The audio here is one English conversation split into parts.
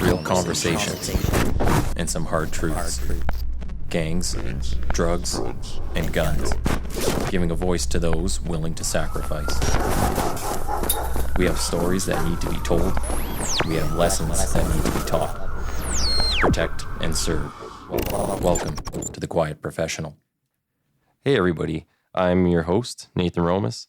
real conversations, and some hard truths. Gangs, drugs, and guns. Giving a voice to those willing to sacrifice. We have stories that need to be told. We have lessons that need to be taught. Protect and serve. Welcome to The Quiet Professional. Hey everybody, I'm your host, Nathan Romas.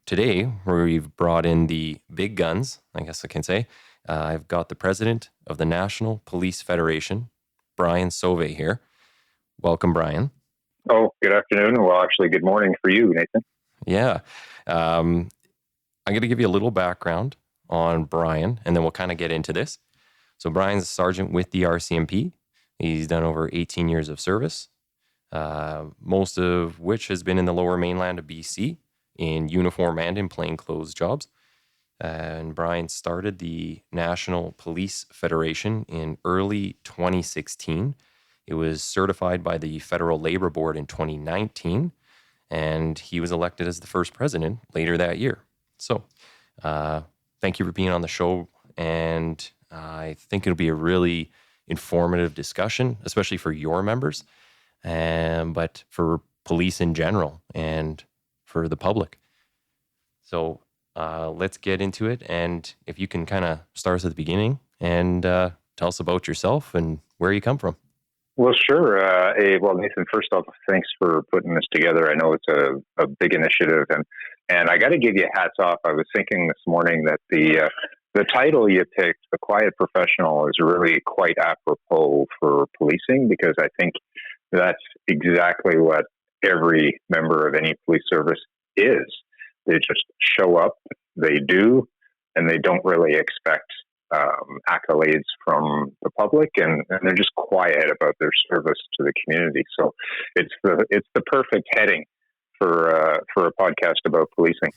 Today, we've brought in the big guns, I guess I can say. I've got the president of the National Police Federation, Brian Sauve, here. Welcome, Brian. Oh, good afternoon. Well, actually, good morning for you, Nathan. Yeah. I'm going to give you a little background on Brian, and then we'll kind of get into this. So Brian's a sergeant with the RCMP. He's done over 18 years of service, most of which has been in the lower mainland of BC in uniform and in plainclothes jobs. And Brian started the National Police Federation in early 2016. It was certified by the Federal Labor Board in 2019, and he was elected as the first president later that year. So thank you for being on the show, and I think it'll be a really informative discussion, especially for your members, but for police in general and for the public. So let's get into it, and if you can kind of start us at the beginning and tell us about yourself and where you come from. Well, sure. Well, Nathan, first off, thanks for putting this together. I know it's a big initiative, and I got to give you hats off. I was thinking this morning that the title you picked, The Quiet Professional, is really quite apropos for policing, because I think that's exactly what every member of any police service is. They just show up, they do, and they don't really expect accolades from the public, and they're just quiet about their service to the community. So it's the perfect heading for a podcast about policing.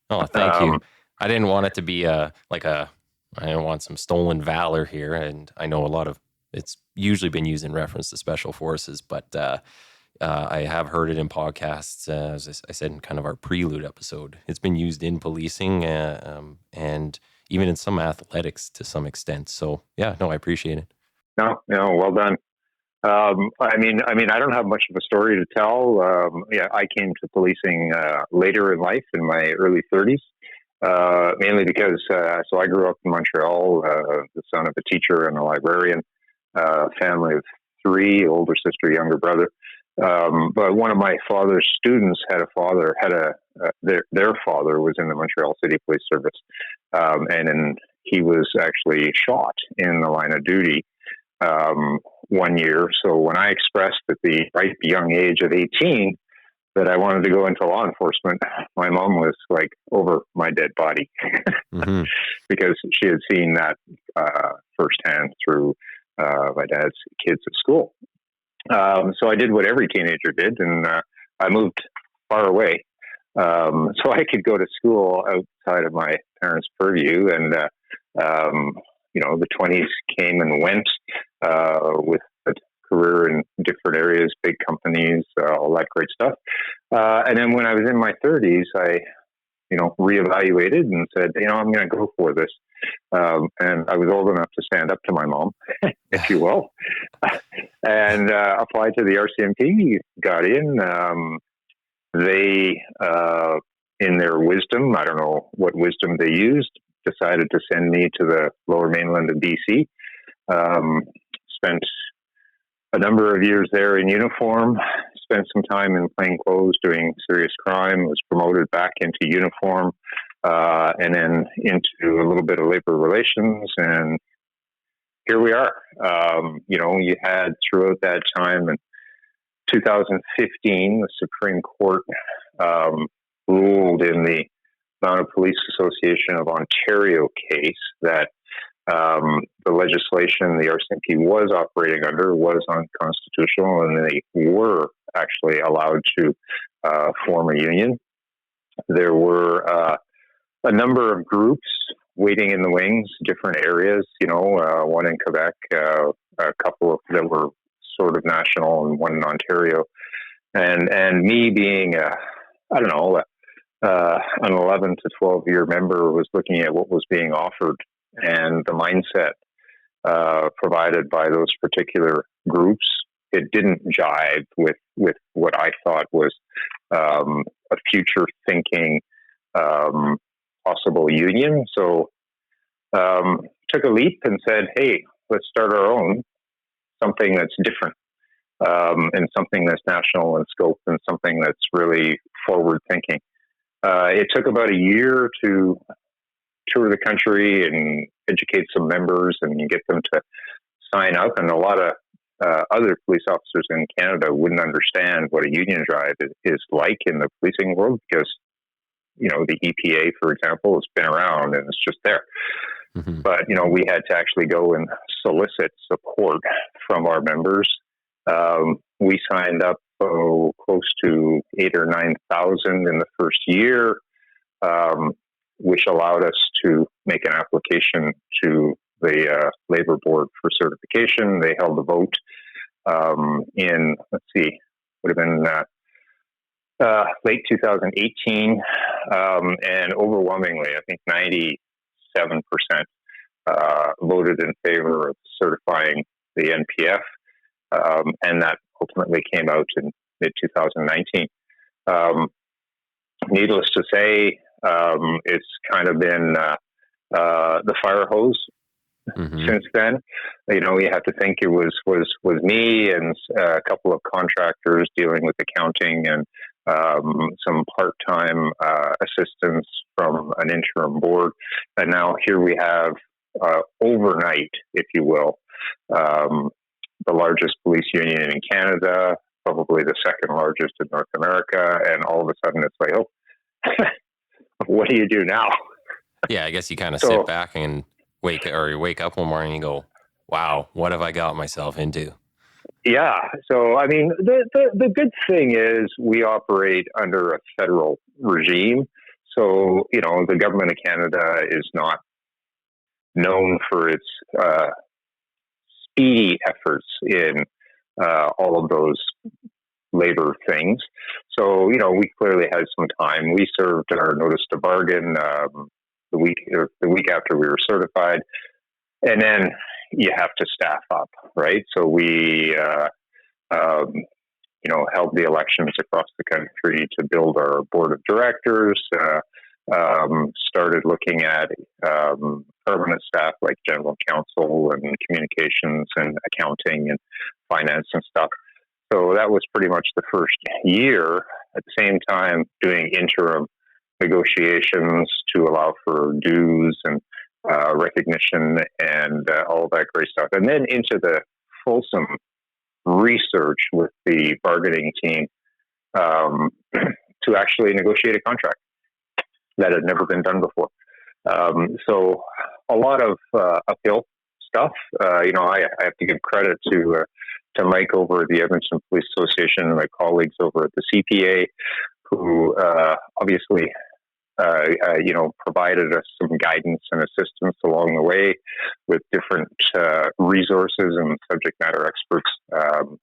Oh, thank you. I didn't want it to be I didn't want some stolen valor here, and I know a lot of it's usually been used in reference to special forces, but I have heard it in podcasts, as I said in kind of our prelude episode. It's been used in policing and even in some athletics to some extent. So yeah, no, I appreciate it. No, well done. I mean, I don't have much of a story to tell. I came to policing later in life, in my early 30s, mainly because so I grew up in Montreal, the son of a teacher and a librarian, family of three, older sister, younger brother. But one of my father's students their father was in the Montreal City Police Service, and he was actually shot in the line of duty 1 year. So when I expressed at the ripe young age of 18 that I wanted to go into law enforcement, my mom was like over my dead body Mm-hmm. because she had seen that firsthand through my dad's kids at school. So I did what every teenager did, and I moved far away so I could go to school outside of my parents' purview. And the 20s came and went with a career in different areas, big companies, all that great stuff. And then when I was in my 30s, I reevaluated and said, I'm going to go for this. And I was old enough to stand up to my mom, if you will, and applied to the RCMP, got in. They, in their wisdom, I don't know what wisdom they used, decided to send me to the lower mainland of BC. Spent a number of years there in uniform, spent some time in plain clothes doing serious crime, was promoted back into uniform, and then into a little bit of labor relations, and here we are. You had throughout that time in 2015, the Supreme Court ruled in the Mounted Police Association of Ontario case that the legislation the RCMP was operating under was unconstitutional, and they were actually allowed to form a union. There were a number of groups waiting in the wings, different areas, one in Quebec, a couple that were sort of national, and one in Ontario. And me being, an 11 to 12 year member, was looking at what was being offered and the mindset provided by those particular groups. It didn't jive with what I thought was a future thinking possible union. So took a leap and said, hey, let's start our own, something that's different, and something that's national in scope, and something that's really forward thinking. It took about a year to tour the country and educate some members and get them to sign up. And a lot of other police officers in Canada wouldn't understand what a union drive is like in the policing world, because, you know, the EPA, for example, has been around and it's just there. Mm-hmm. But, you know, we had to actually go and solicit support from our members. We signed up close to 8,000 or 9,000 in the first year, which allowed us to make an application to the Labor Board for certification. They held a vote in, would have been late 2018, and overwhelmingly, I think 97% voted in favor of certifying the NPF, and that ultimately came out in mid-2019. Needless to say, it's kind of been the fire hose since then. You know, you have to think it was me and a couple of contractors dealing with accounting and some part-time assistants from an interim board. And now here we have overnight, if you will, the largest police union in Canada, probably the second largest in North America. And all of a sudden it's like, oh, what do you do now? Yeah, I guess you kind of sit back and wake up one morning and you go, wow, what have I got myself into? Yeah. So, I mean, the good thing is we operate under a federal regime. So, you know, the government of Canada is not known for its speedy efforts in all of those labor things. So, you know, we clearly had some time. We served our notice to bargain the week after we were certified, and then you have to staff up, right? So we, you know, held the elections across the country to build our board of directors. Started looking at permanent staff like general counsel and communications and accounting and finance and stuff. So that was pretty much the first year. At the same time, doing interim negotiations to allow for dues and recognition and all that great stuff. And then into the fulsome research with the bargaining team to actually negotiate a contract that had never been done before. So a lot of uphill stuff. You know, I have to give credit to Mike over at the Edmonton Police Association and my colleagues over at the CPA, who obviously, you know, provided us some guidance and assistance along the way with different resources and subject matter experts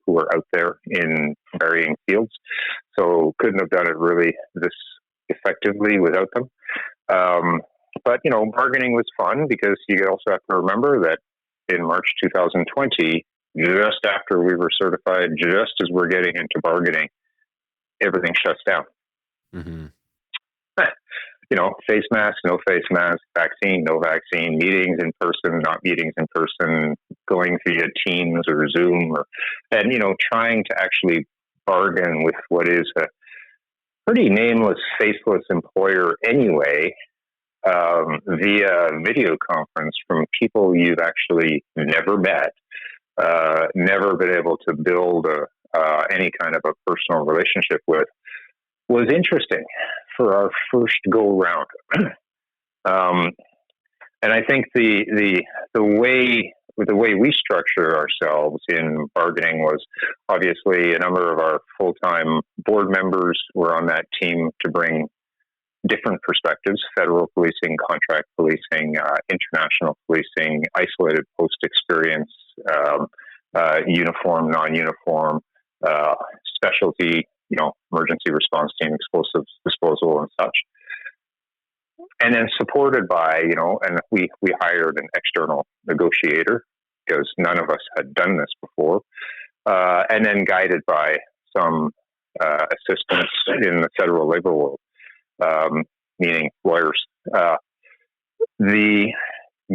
who are out there in varying fields. So couldn't have done it really this effectively without them. But, you know, bargaining was fun because you also have to remember that in March 2020, just after we were certified, just as we're getting into bargaining, everything shuts down. Mm-hmm. You know, face mask, no face mask, vaccine, no vaccine, meetings in person, not meetings in person, going via Teams or Zoom, and, you know, trying to actually bargain with what is a pretty nameless, faceless employer anyway, via video conference from people you've actually never met, never been able to build any kind of a personal relationship with, was interesting for our first go round. And I think the way we structure ourselves in bargaining was obviously a number of our full-time board members were on that team to bring different perspectives: federal policing, contract policing, international policing, isolated post experience, uniform, non-uniform, specialty, you know, emergency response team, explosives disposal and such. And then supported by, you know, and we hired an external negotiator because none of us had done this before, and then guided by some assistants in the federal labor world, meaning lawyers. The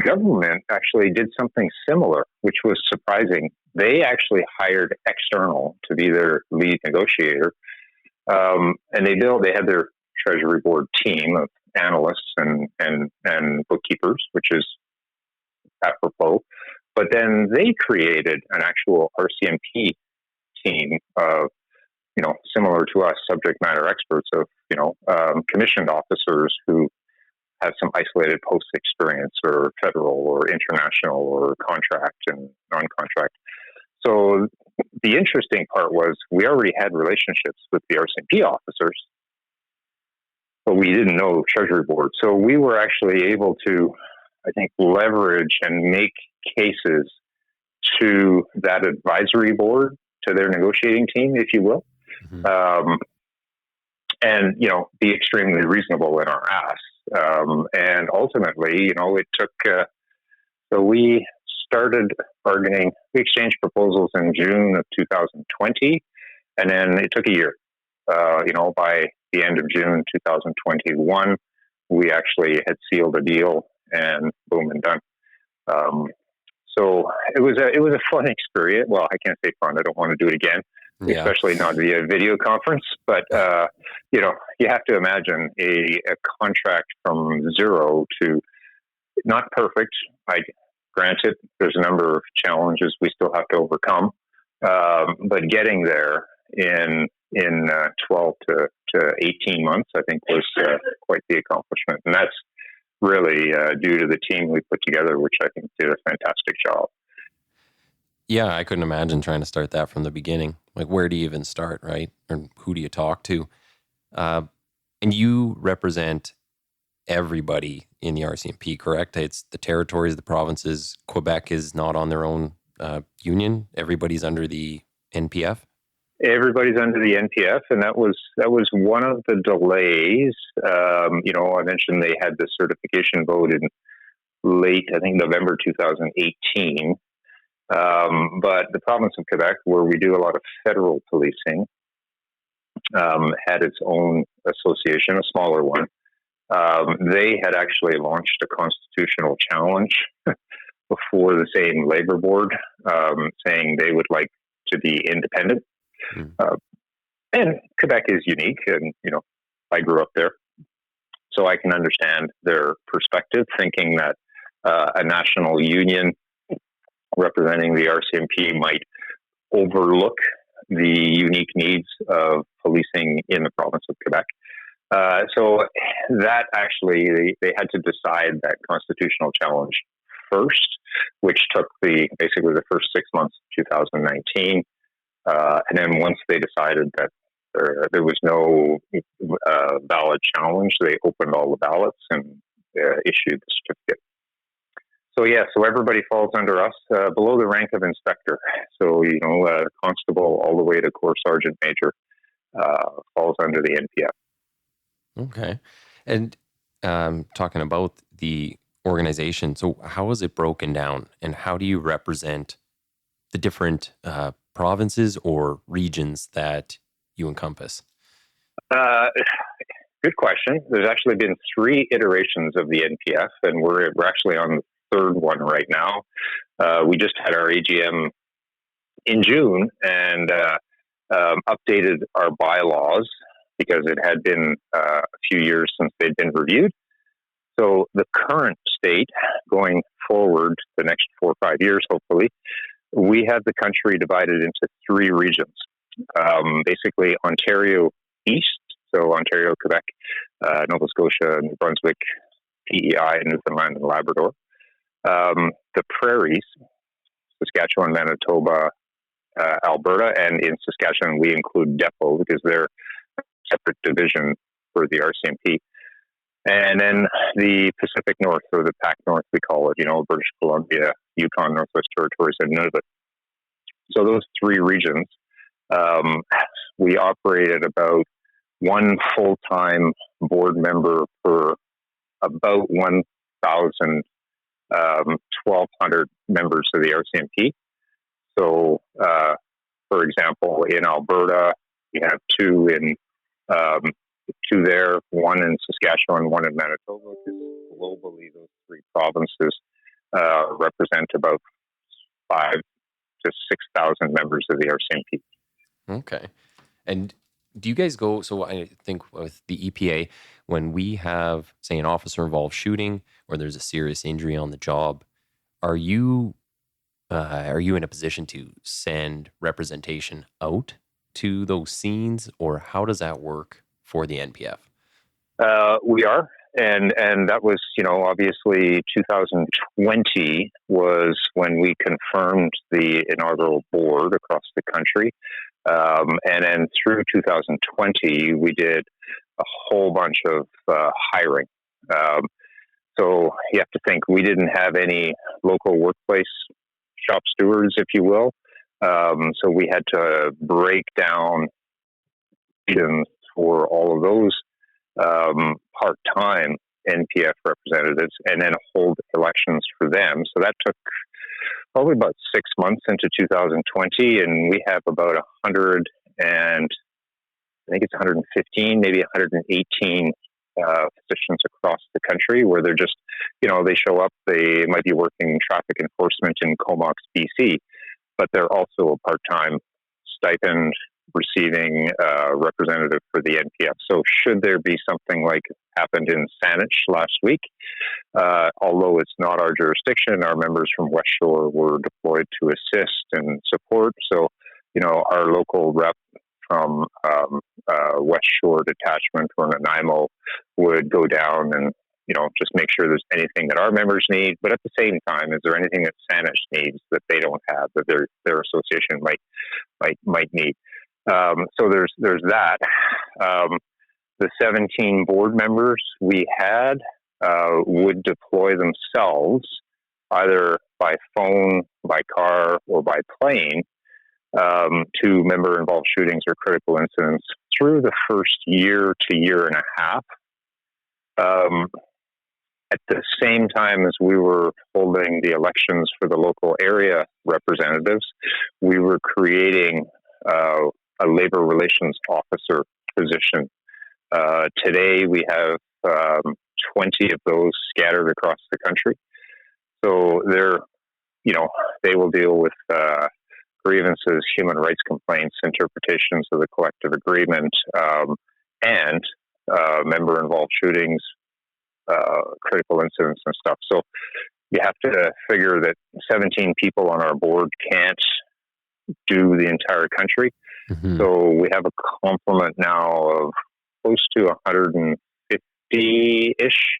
government actually did something similar, which was surprising. They actually hired external to be their lead negotiator, and they had their Treasury Board team of analysts and bookkeepers, which is apropos. But then they created an actual RCMP team of, similar to us, subject matter experts of, commissioned officers who have some isolated post experience, or federal or international or contract and non-contract. So the interesting part was we already had relationships with the RCMP officers, but we didn't know Treasury Board. So we were actually able to, I think, leverage and make cases to that advisory board, to their negotiating team, if you will, and, be extremely reasonable in our ask. And ultimately, it took, so we started bargaining, we exchanged proposals in June of 2020, and then it took a year. By the end of June 2021, we actually had sealed a deal, and boom and done. So it was a fun experience. Well, I can't say fun. I don't want to do it again, especially not via video conference. But you have to imagine a contract from zero to not perfect. Granted, there's a number of challenges we still have to overcome, but getting there in 12 to 18 months, I think, was quite the accomplishment, and that's really due to the team we put together, which I think did a fantastic job. Yeah, I couldn't imagine trying to start that from the beginning. Like, where do you even start, right? Or who do you talk to? And you represent everybody in the RCMP, correct? It's the territories, the provinces. Quebec is not on their own union. Everybody's under the NPF. Everybody's under the NPF, and that was one of the delays. I mentioned they had the certification vote in late, I think, November 2018. But the province of Quebec, where we do a lot of federal policing, had its own association, a smaller one. They had actually launched a constitutional challenge before the same labor board, saying they would like to be independent. And Quebec is unique, and I grew up there, so I can understand their perspective, thinking that a national union representing the RCMP might overlook the unique needs of policing in the province of Quebec. So that actually, they had to decide that constitutional challenge first, which took basically the first 6 months of 2019. And then once they decided that there was no valid challenge, they opened all the ballots and issued the certificate. So everybody falls under us, below the rank of inspector. So, constable all the way to corps sergeant major falls under the NPF. Okay. And talking about the organization, so how is it broken down, and how do you represent the different provinces or regions that you encompass? Good question. There's actually been 3 iterations of the NPF, and we're actually on the third one right now. We just had our AGM in June and updated our bylaws because it had been a few years since they'd been reviewed. So the current state, going forward the next 4 or 5 years, hopefully, we have the country divided into 3 regions. Basically, Ontario East, so Ontario, Quebec, Nova Scotia, New Brunswick, PEI, Newfoundland, and Labrador. The prairies, Saskatchewan, Manitoba, Alberta, and in Saskatchewan we include Depot because they're a separate division for the RCMP. And then the Pacific North, or the PAC North, we call it, British Columbia, Yukon, Northwest Territories, and Nunavut. So those 3 regions, we operate at about 1 full-time board member per about 1,000 1,200 members of the RCMP. So, for example, in Alberta, we have two there, one in Saskatchewan, one in Manitoba, because globally those three provinces represent about 5,000 to 6,000 members of the RCMP. Okay. And do you guys go, so I think with the EPA, when we have, say, an officer involved shooting or there's a serious injury on the job, are you in a position to send representation out to those scenes, or how does that work for the NPF? We are. And that was, obviously 2020 was when we confirmed the inaugural board across the country. And then through 2020, we did a whole bunch of hiring. So you have to think we didn't have any local workplace shop stewards, if you will. So we had to break down for all of those part-time NPF representatives and then hold elections for them. So that took probably about 6 months into 2020, and we have about 100 and I think it's 115, maybe 118 positions across the country where they're just, they show up, they might be working traffic enforcement in Comox, BC, but they're also a part-time stipend receiving representative for the NPF. So should there be something like happened in Saanich last week, although it's not our jurisdiction, our members from West Shore were deployed to assist and support. So, our local rep from West Shore Detachment or Nanaimo would go down and, just make sure there's anything that our members need. But at the same time, is there anything that Saanich needs that they don't have, that their association might need? So there's that. The 17 board members we had would deploy themselves either by phone, by car, or by plane to member-involved shootings or critical incidents through the first year to year and a half. At the same time as we were holding the elections for the local area representatives, we were creating a labor relations officer position. Today, we have 20 of those scattered across the country. So they will deal with grievances, human rights complaints, interpretations of the collective agreement, and member-involved shootings, critical incidents and stuff. So you have to figure that 17 people on our board can't do the entire country. Mm-hmm. So we have a complement now of close to 150-ish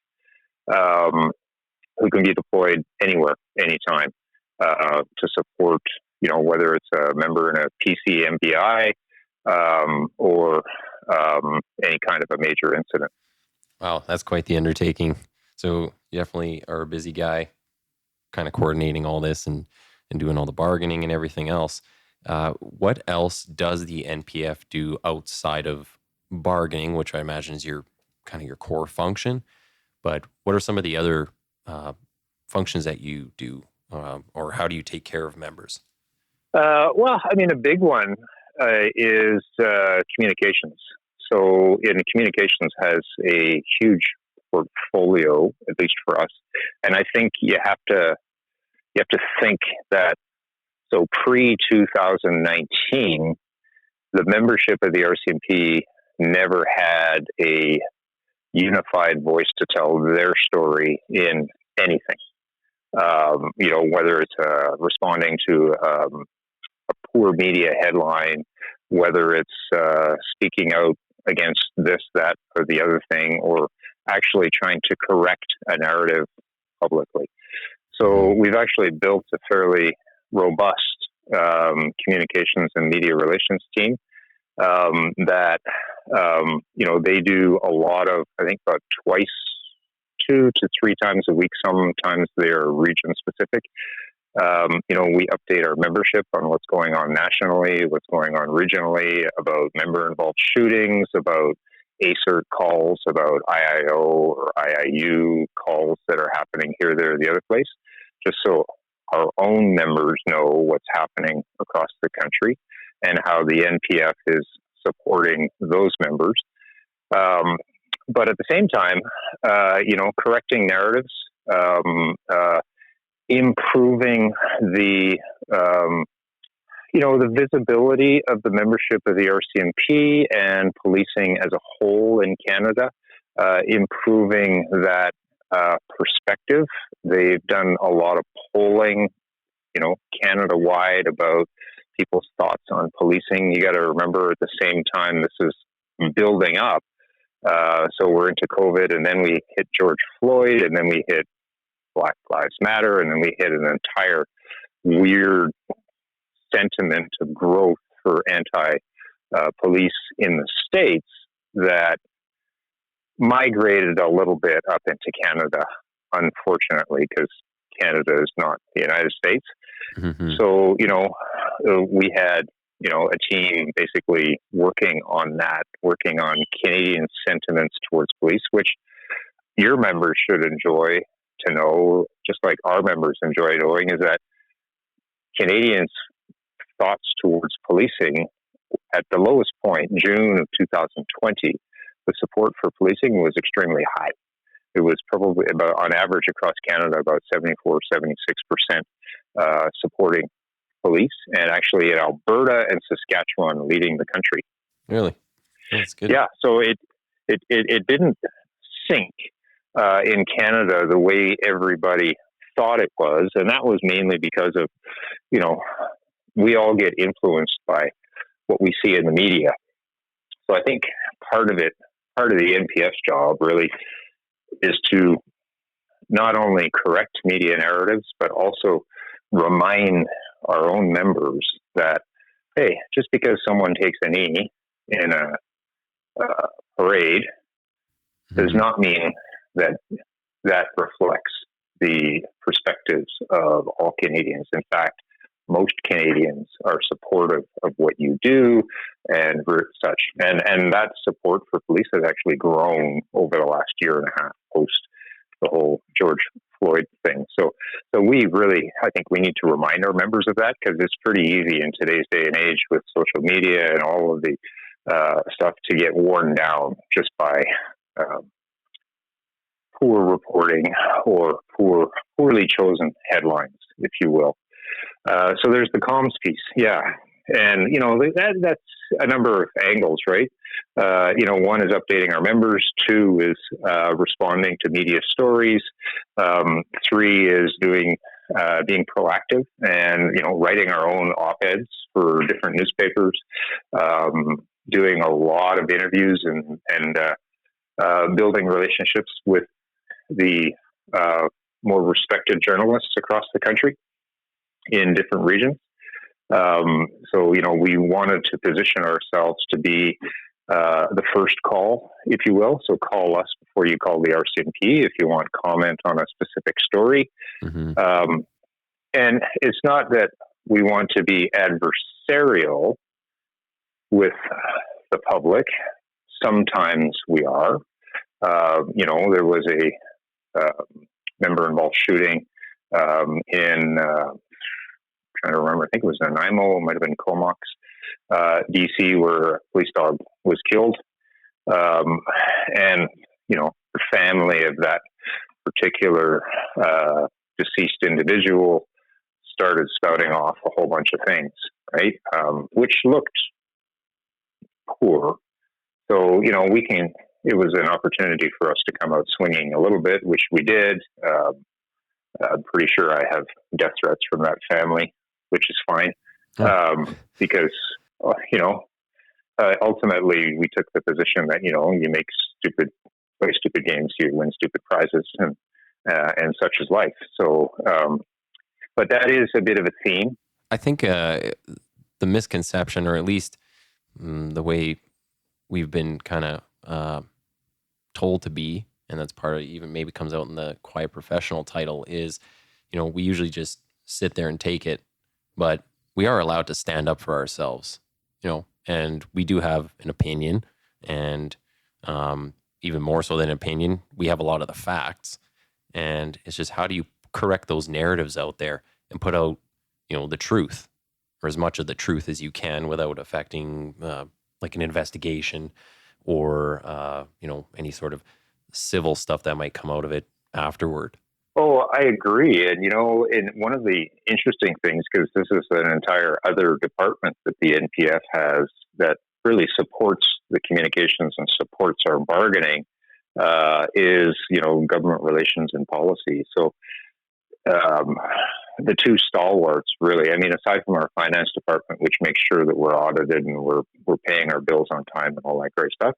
who can be deployed anywhere, anytime, to support, whether it's a member in a PCMBI or any kind of a major incident. Wow, that's quite the undertaking. So you definitely are a busy guy, kind of coordinating all this and doing all the bargaining and everything else. What else does the NPF do outside of bargaining, which I imagine is your core function? But what are some of the other functions that you do, or how do you take care of members? A big one is communications. So, communications has a huge portfolio, at least for us, and I think you have to think that. So, pre-2019, the membership of the RCMP never had a unified voice to tell their story in anything. Whether it's responding to a poor media headline, whether it's speaking out against this, that, or the other thing, or actually trying to correct a narrative publicly. So we've actually built a fairly robust communications and media relations team that they do a lot of, I think about 2 to 3 times a week. Sometimes they're region specific. We update our membership on what's going on nationally, what's going on regionally, about member-involved shootings, about ACERT calls, about IIO or IIU calls that are happening here, there, or the other place. just so our own members know what's happening across the country and how the NPF is supporting those members. But at the same time, correcting narratives, improving the the visibility of the membership of the RCMP and policing as a whole in Canada, improving that perspective. They've done a lot of polling, Canada-wide about people's thoughts on policing. You got to remember, at the same time, this is building up. So we're into COVID, and then we hit George Floyd, and then we hit Black Lives Matter, and then we hit an entire weird sentiment of growth for anti-police in the States that migrated a little bit up into Canada, unfortunately, because Canada is not the United States. Mm-hmm. So, we had, a team basically working on Canadian sentiments towards police, which your members should enjoy to know, just like our members enjoy knowing, is that Canadians' thoughts towards policing at the lowest point, June of 2020, the support for policing was extremely high. It was probably about, on average across Canada, about 74, 76% supporting police, and actually in Alberta and Saskatchewan leading the country. Really? That's good. Yeah, so it didn't sink in Canada the way everybody thought it was, and that was mainly because of, we all get influenced by what we see in the media. So I think part of the NPF's job really is to not only correct media narratives, but also remind our own members that, hey, just because someone takes a knee in a parade does not mean that reflects the perspectives of all Canadians. In fact, most Canadians are supportive of what you do and such. And that support for police has actually grown over the last year and a half post the whole George Floyd thing. So we really, I think we need to remind our members of that, because it's pretty easy in today's day and age with social media and all of the stuff to get worn down just by poor reporting or poorly chosen headlines, if you will. So there's the comms piece. Yeah. And, that's a number of angles, right? One is updating our members. Two is responding to media stories. Three is being proactive and, writing our own op-eds for different newspapers, doing a lot of interviews and building relationships with the more respected journalists across the country in different regions. So, we wanted to position ourselves to be the first call, if you will. So call us before you call the RCMP if you want comment on a specific story. Mm-hmm. And it's not that we want to be adversarial with the public. Sometimes we are. There was a member-involved shooting in... trying to remember, I think it was Nanaimo, it might have been Comox, DC, where a police dog was killed. And, the family of that particular deceased individual started spouting off a whole bunch of things, right? Which looked poor. So, it was an opportunity for us to come out swinging a little bit, which we did. I'm pretty sure I have death threats from that family, which is fine, because, ultimately we took the position that, you play stupid games, you win stupid prizes, and such is life. So, but that is a bit of a theme. I think the misconception, or at least the way we've been kind of told to be, and that's part of it, even maybe comes out in the quiet professional title, is, we usually just sit there and take it. But we are allowed to stand up for ourselves, and we do have an opinion, and even more so than an opinion, we have a lot of the facts. And it's just, how do you correct those narratives out there and put out, the truth, or as much of the truth as you can without affecting like an investigation or any sort of civil stuff that might come out of it afterward. Oh, I agree. And, in one of the interesting things, because this is an entire other department that the NPF has that really supports the communications and supports our bargaining, is, government relations and policy. So the two stalwarts, really, aside from our finance department, which makes sure that we're audited and we're paying our bills on time and all that great stuff,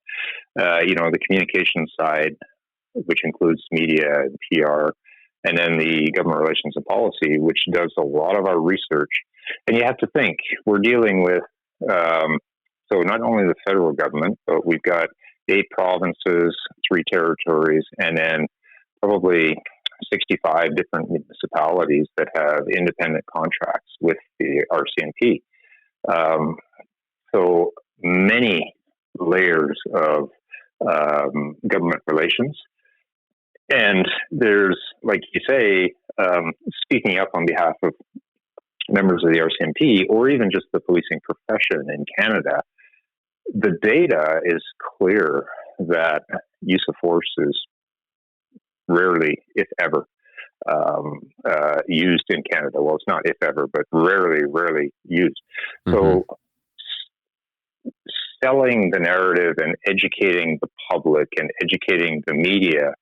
the communications side, which includes media and PR, and then the government relations and policy, which does a lot of our research. And you have to think, we're dealing with, so not only the federal government, but we've got 8 provinces, 3 territories, and then probably 65 different municipalities that have independent contracts with the RCMP. So many layers of government relations. And there's, like you say, speaking up on behalf of members of the RCMP or even just the policing profession in Canada, the data is clear that use of force is rarely, if ever, used in Canada. Well, it's not if ever, but rarely used. Mm-hmm. So selling the narrative and educating the public and educating the media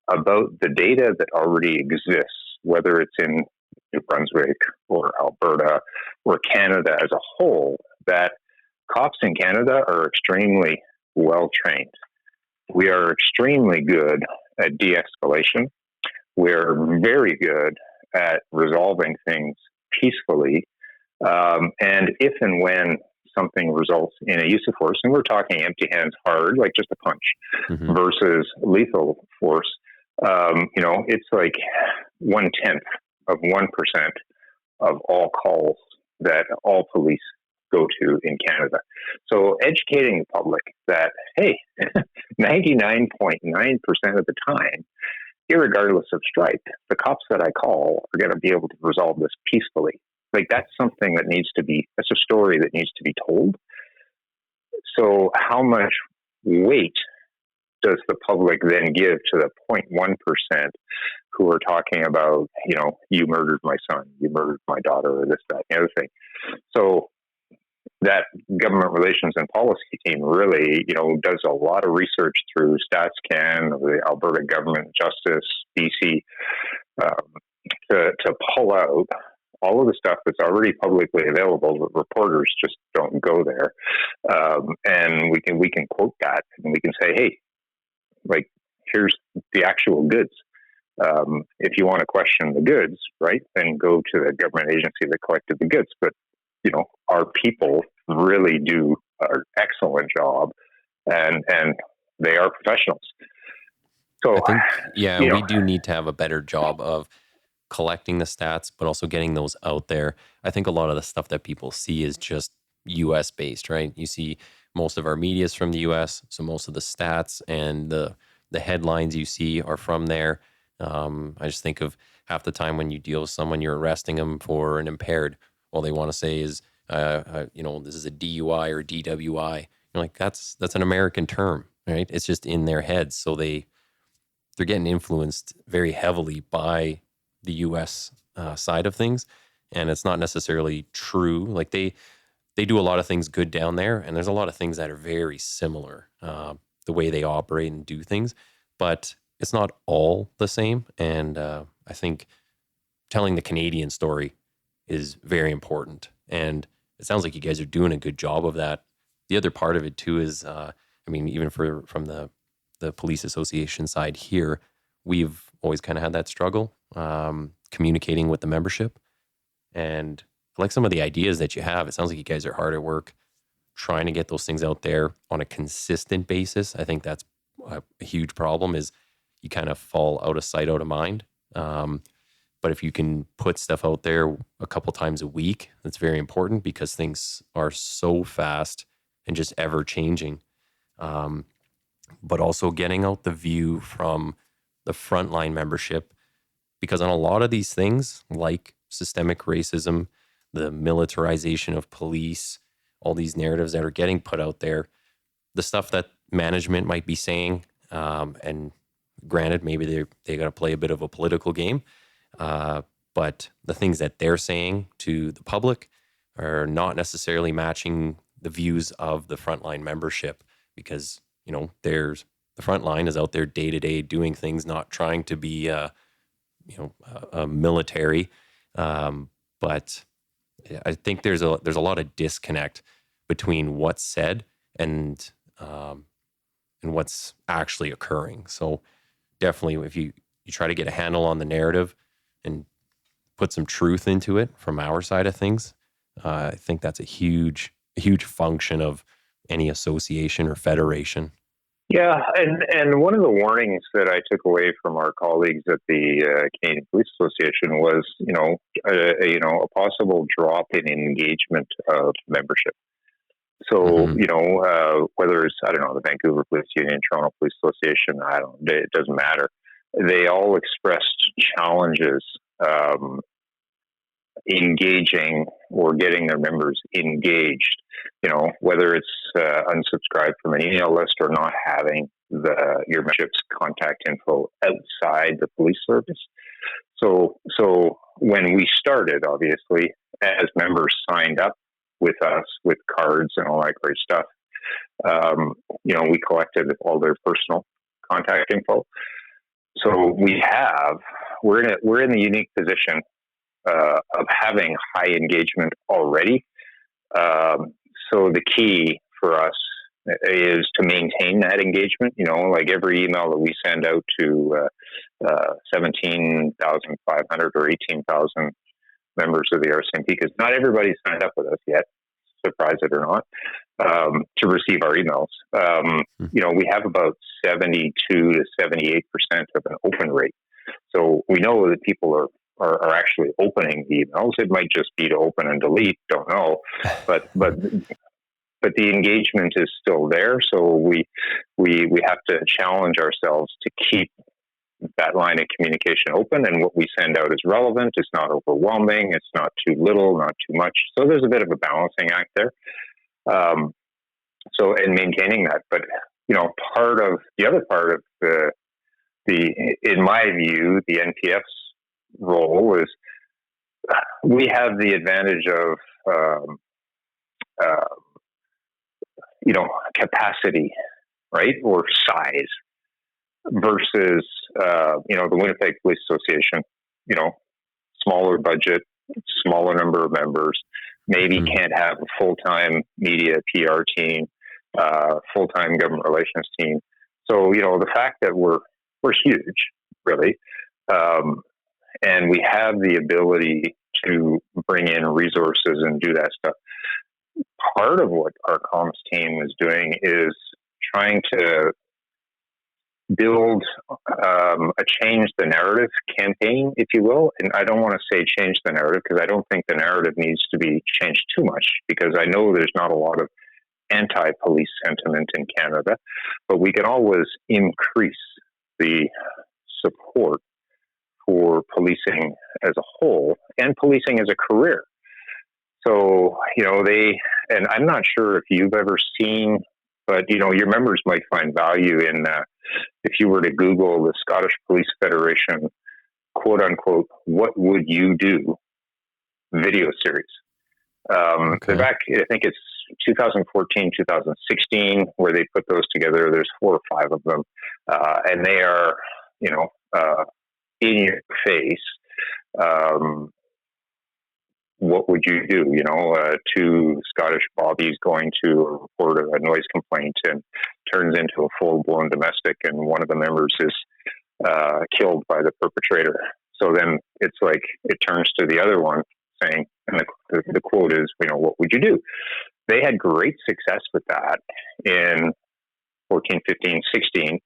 about the data that already exists, whether it's in New Brunswick or Alberta or Canada as a whole, that cops in Canada are extremely well trained. We are extremely good at de-escalation. We're very good at resolving things peacefully. And if and when something results in a use of force, and we're talking empty hands hard, like just a punch, mm-hmm. versus lethal force, it's like 1/10 of 1% of all calls that all police go to in Canada. So educating the public that, hey, 99.9% of the time, irregardless of stripe, the cops that I call are going to be able to resolve this peacefully. Like that's something that that's a story that needs to be told. So how much weight does the public then give to the 0.1% who are talking about, you murdered my son, you murdered my daughter, or this, that, and the other thing? So that government relations and policy team really, does a lot of research through StatsCan, the Alberta Government Justice, BC, to pull out all of the stuff that's already publicly available, but reporters just don't go there. And we can quote that and we can say, hey, like, here's the actual goods. If you want to question the goods, right, then go to the government agency that collected the goods. But, our people really do an excellent job and they are professionals. So I think, we do need to have a better job of collecting the stats, but also getting those out there. I think a lot of the stuff that people see is just US based, right? You see most of our media is from the US, so most of the stats and the headlines you see are from there. I just think of half the time when you deal with someone, you're arresting them for an impaired. All they want to say is, this is a DUI or DWI. You're like, that's an American term, right? It's just in their heads. So they're getting influenced very heavily by the U.S. Side of things, and it's not necessarily true. Like they do a lot of things good down there, and there's a lot of things that are very similar, the way they operate and do things, but it's not all the same. And I think telling the Canadian story is very important, and it sounds like you guys are doing a good job of that. The other part of it too is, even from the police association side here, we've always kind of had that struggle communicating with the membership. And I like some of the ideas that you have. It sounds like you guys are hard at work trying to get those things out there on a consistent basis. I think that's a huge problem, is you kind of fall out of sight, out of mind. But if you can put stuff out there a couple times a week, that's very important, because things are so fast and just ever changing. But also getting out the view from the frontline membership Because on a lot of these things, like systemic racism, the militarization of police, all these narratives that are getting put out there, the stuff that management might be saying, and granted, maybe they got to play a bit of a political game, but the things that they're saying to the public are not necessarily matching the views of the frontline membership, because there's the frontline is out there day to day doing things, not trying to be a military, but I think there's a lot of disconnect between what's said and what's actually occurring. So definitely, if you try to get a handle on the narrative and put some truth into it from our side of things, I think that's a huge function of any association or federation. Yeah, and one of the warnings that I took away from our colleagues at the Canadian Police Association was, a possible drop in engagement of membership. So, whether it's, I don't know, the Vancouver Police Union, Toronto Police Association, it doesn't matter. They all expressed challenges engaging or getting their members engaged, whether it's unsubscribed from an email list or not having your membership's contact info outside the police service. So when we started, obviously, as members signed up with us with cards and all that great stuff, we collected all their personal contact info. So we're in the unique position of having high engagement already. So the key for us is to maintain that engagement. Like every email that we send out to 17,500 or 18,000 members of the RCMP, because not everybody's signed up with us yet, surprise it or not, to receive our emails. We have about 72 to 78% of an open rate. So we know that people are actually opening the emails. It might just be to open and delete, don't know. But the engagement is still there. So we have to challenge ourselves to keep that line of communication open, and what we send out is relevant. It's not overwhelming. It's not too little, not too much. So there's a bit of a balancing act there. In maintaining that, but the other part of in my view, the NPF's role is we have the advantage of capacity, right, or size versus the Winnipeg Police Association. Smaller budget, smaller number of members, maybe can't have a full-time media PR team, full-time government relations team. So the fact that we're huge, really. And we have the ability to bring in resources and do that stuff. Part of what our comms team is doing is trying to build a change the narrative campaign, if you will. And I don't want to say change the narrative, because I don't think the narrative needs to be changed too much, because I know there's not a lot of anti-police sentiment in Canada, but we can always increase the support for policing as a whole and policing as a career. So, and I'm not sure if you've ever seen, but, your members might find value in, if you were to Google the Scottish Police Federation, quote unquote, "What would you do?" video series. Okay. Back, I think it's 2014, 2016, where they put those together. There's 4 or 5 of them. And they are, in your face. What would you do? 2 Scottish bobbies going to report a noise complaint and turns into a full-blown domestic, and one of the members is killed by the perpetrator. So then it's like it turns to the other one saying, and the quote is, what would you do? They had great success with that in 14, 15, 16.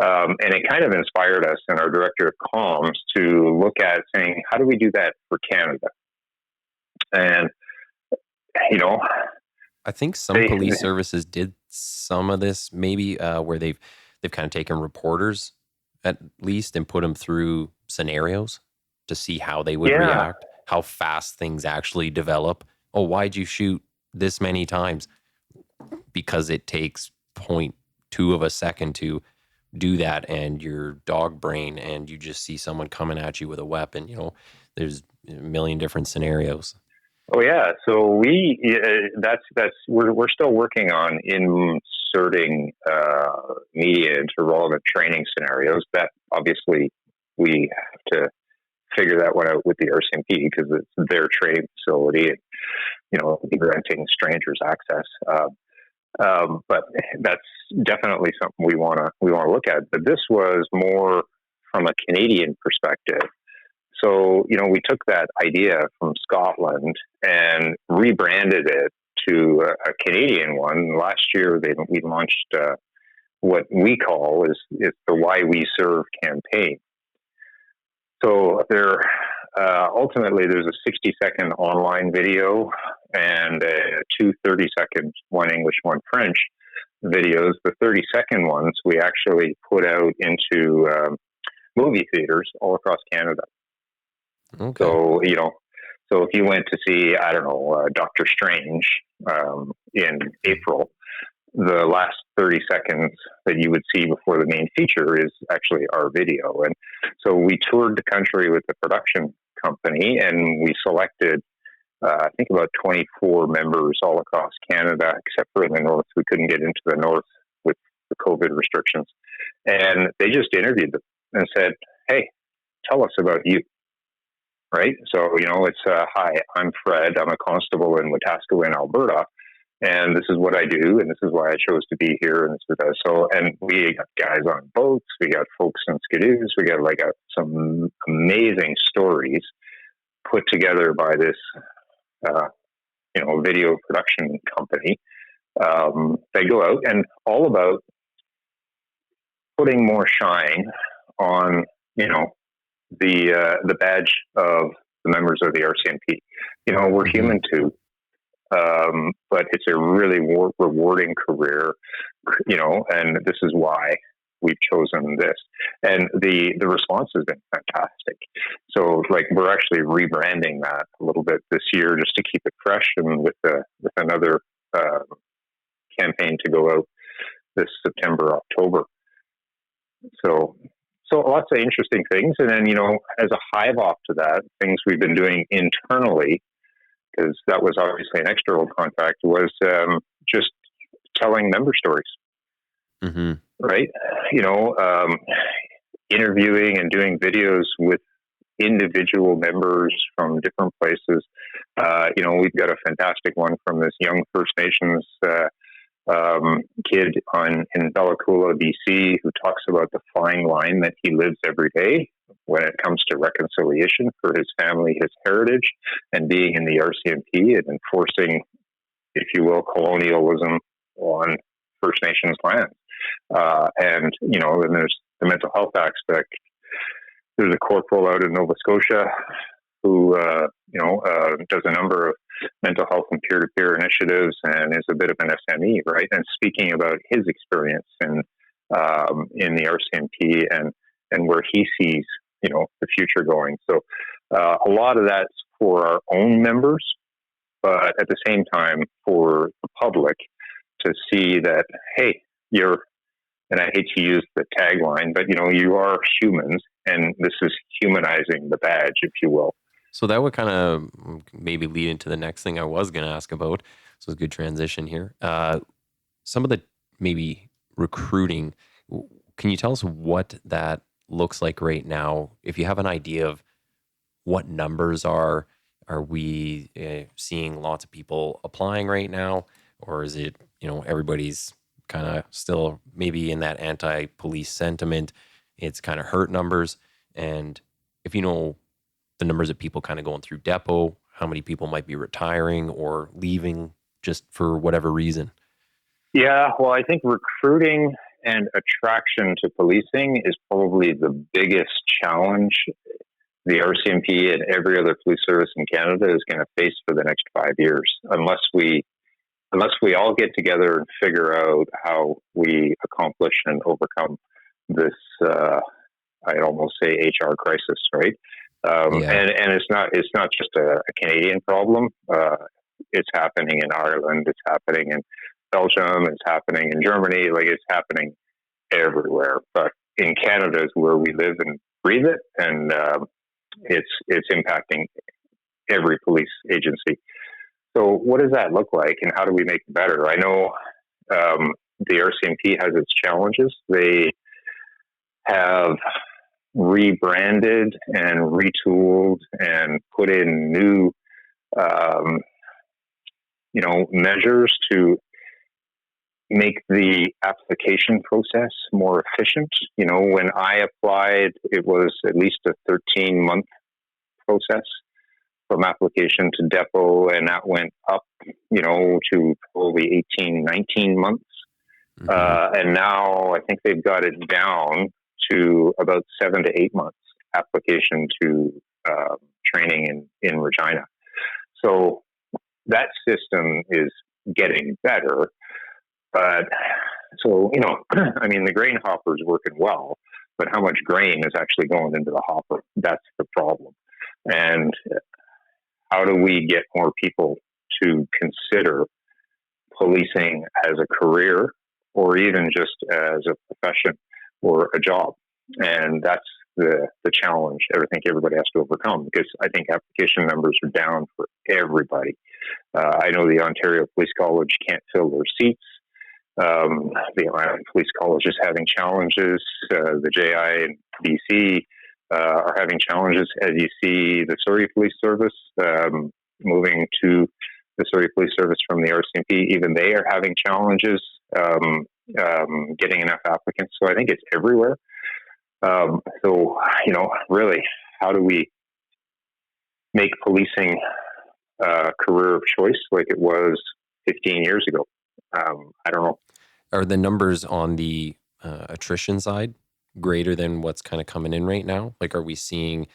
And it kind of inspired us and our director of comms to look at saying, how do we do that for Canada? And, I think some police services did some of this, maybe where they've kind of taken reporters at least and put them through scenarios to see how they would Yeah. react, how fast things actually develop. Oh, why'd you shoot this many times? Because it takes 0.2 of a second to do that, and your dog brain, and you just see someone coming at you with a weapon. There's a million different scenarios. Oh yeah. So we're still working on inserting media into relevant training scenarios. That obviously we have to figure that one out with the RCMP because it's their training facility, and granting strangers access. But that's definitely something we want to look at. But this was more from a Canadian perspective. So, we took that idea from Scotland and rebranded it to a Canadian one. Last year, we launched what we call is the Why We Serve campaign. So ultimately, there's a 60-second online video and two 30-second, one English, one French videos. The 30-second ones we actually put out into movie theaters all across Canada. Okay. So, so if you went to see, I don't know, Doctor Strange in April, the last 30 seconds that you would see before the main feature is actually our video. And so we toured the country with the production company, and we selected, I think, about 24 members all across Canada, except for in the north. We couldn't get into the north with the COVID restrictions. And they just interviewed them and said, hey, tell us about you. Right? So, it's, hi, I'm Fred. I'm a constable in Wetaskiwin, Alberta. And this is what I do, and this is why I chose to be here. And this is that. So, and we got guys on boats, we got folks in skidoos, we got some amazing stories put together by this, video production company. They go out and all about putting more shine on, the badge of the members of the RCMP. We're human too. But it's a really rewarding career, and this is why we've chosen this. And the response has been fantastic. So, we're actually rebranding that a little bit this year just to keep it fresh, and with another campaign to go out this September, October. So lots of interesting things. And then, as a hive off to that, things we've been doing internally, because that was obviously an external contract, was just telling member stories. Mm-hmm. Right? Interviewing and doing videos with individual members from different places. We've got a fantastic one from this young First Nations kid in Bella Coola, BC, who talks about the fine line that he lives every day when it comes to reconciliation for his family, his heritage, and being in the RCMP and enforcing, if you will, colonialism on First Nations land. And then there's the mental health aspect. There's a corporal out in Nova Scotia who, does a number of mental health and peer-to-peer initiatives and is a bit of an SME, right? And speaking about his experience in the RCMP and where he sees, the future going. So a lot of that's for our own members, but at the same time for the public to see that, hey, and I hate to use the tagline, but you are humans, and this is humanizing the badge, if you will. So that would kind of maybe lead into the next thing I was going to ask about. So it's a good transition here. Some of the maybe recruiting, can you tell us what that looks like right now? If you have an idea of what numbers are we seeing lots of people applying right now? Or is it, everybody's kind of still maybe in that anti-police sentiment? It's kind of hurt numbers. And if the numbers of people kind of going through depot, how many people might be retiring or leaving just for whatever reason? Yeah, well, I think recruiting and attraction to policing is probably the biggest challenge the RCMP and every other police service in Canada is going to face for the next 5 years, unless we all get together and figure out how we accomplish and overcome this I'd almost say HR crisis, right? Yeah. And it's not just a Canadian problem. It's happening in Ireland. It's happening in Belgium. It's happening in Germany. Like, it's happening everywhere. But in Canada is where we live and breathe it, and it's impacting every police agency. So what does that look like, and how do we make it better? I know the RCMP has its challenges. They have rebranded and retooled and put in new, measures to make the application process more efficient. When I applied, it was at least a 13-month process from application to depot, and that went up, to probably 18, 19 months. And now I think they've got it down to about 7 to 8 months application to training in Regina. So that system is getting better. But so, the grain hopper is working well, but how much grain is actually going into the hopper? That's the problem. And how do we get more people to consider policing as a career or even just as a profession or a job? And that's the challenge I think everybody has to overcome, because I think application numbers are down for everybody. I know the Ontario Police College can't fill their seats. The Atlantic Police College is having challenges. The JI in BC are having challenges, as you see the Surrey Police Service moving to the Surrey Police Service from the RCMP. Even they are having challenges getting enough applicants. So I think it's everywhere. Really, how do we make policing a career of choice like it was 15 years ago? I don't know. Are the numbers on the attrition side greater than what's kind of coming in right now? Like, are we seeing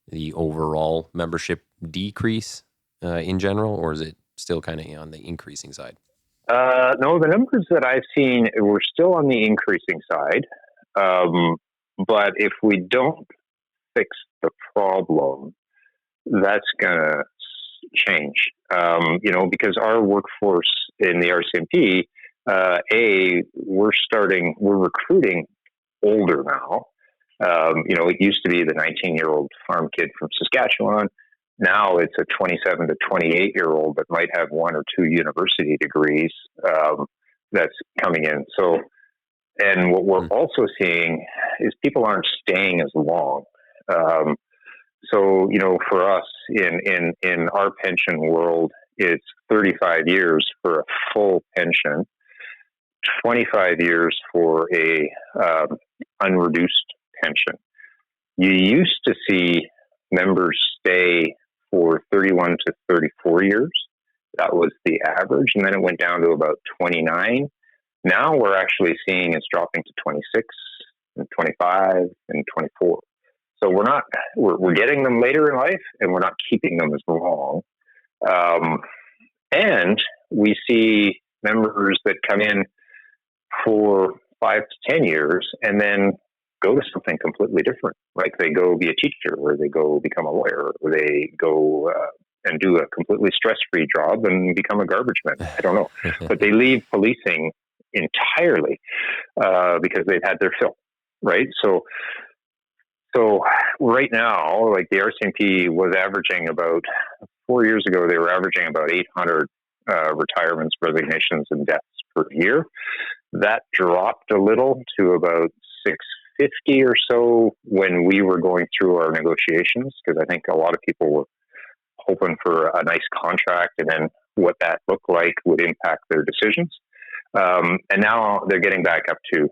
the overall membership decrease in general, or is it still kind of on the increasing side? No, the numbers that I've seen were still on the increasing side. But if we don't fix the problem, that's going to change. Because our workforce in the RCMP, we're recruiting older now. It used to be the 19-year-old farm kid from Saskatchewan. Now it's a 27 to 28-year-old that might have 1 or 2 university degrees that's coming in. So, and what we're also seeing is people aren't staying as long. For us in our pension world, it's 35 years for a full pension, 25 years for a unreduced pension. You used to see members stay for 31 to 34 years. That was the average, and then it went down to about 29. Now we're actually seeing it's dropping to 26 and 25 and 24. So we're getting them later in life, and we're not keeping them as long. And we see members that come in for 5 to 10 years and then go to something completely different. Like they go be a teacher, or they go become a lawyer, or they go and do a completely stress-free job and become a garbage man. I don't know. But they leave policing entirely because they've had their fill, right? So right now, like the RCMP was averaging about 4 years ago, they were averaging about 800 retirements, resignations, and deaths per year. That dropped a little to about 650 or so when we were going through our negotiations, because I think a lot of people were hoping for a nice contract, and then what that looked like would impact their decisions. And now they're getting back up to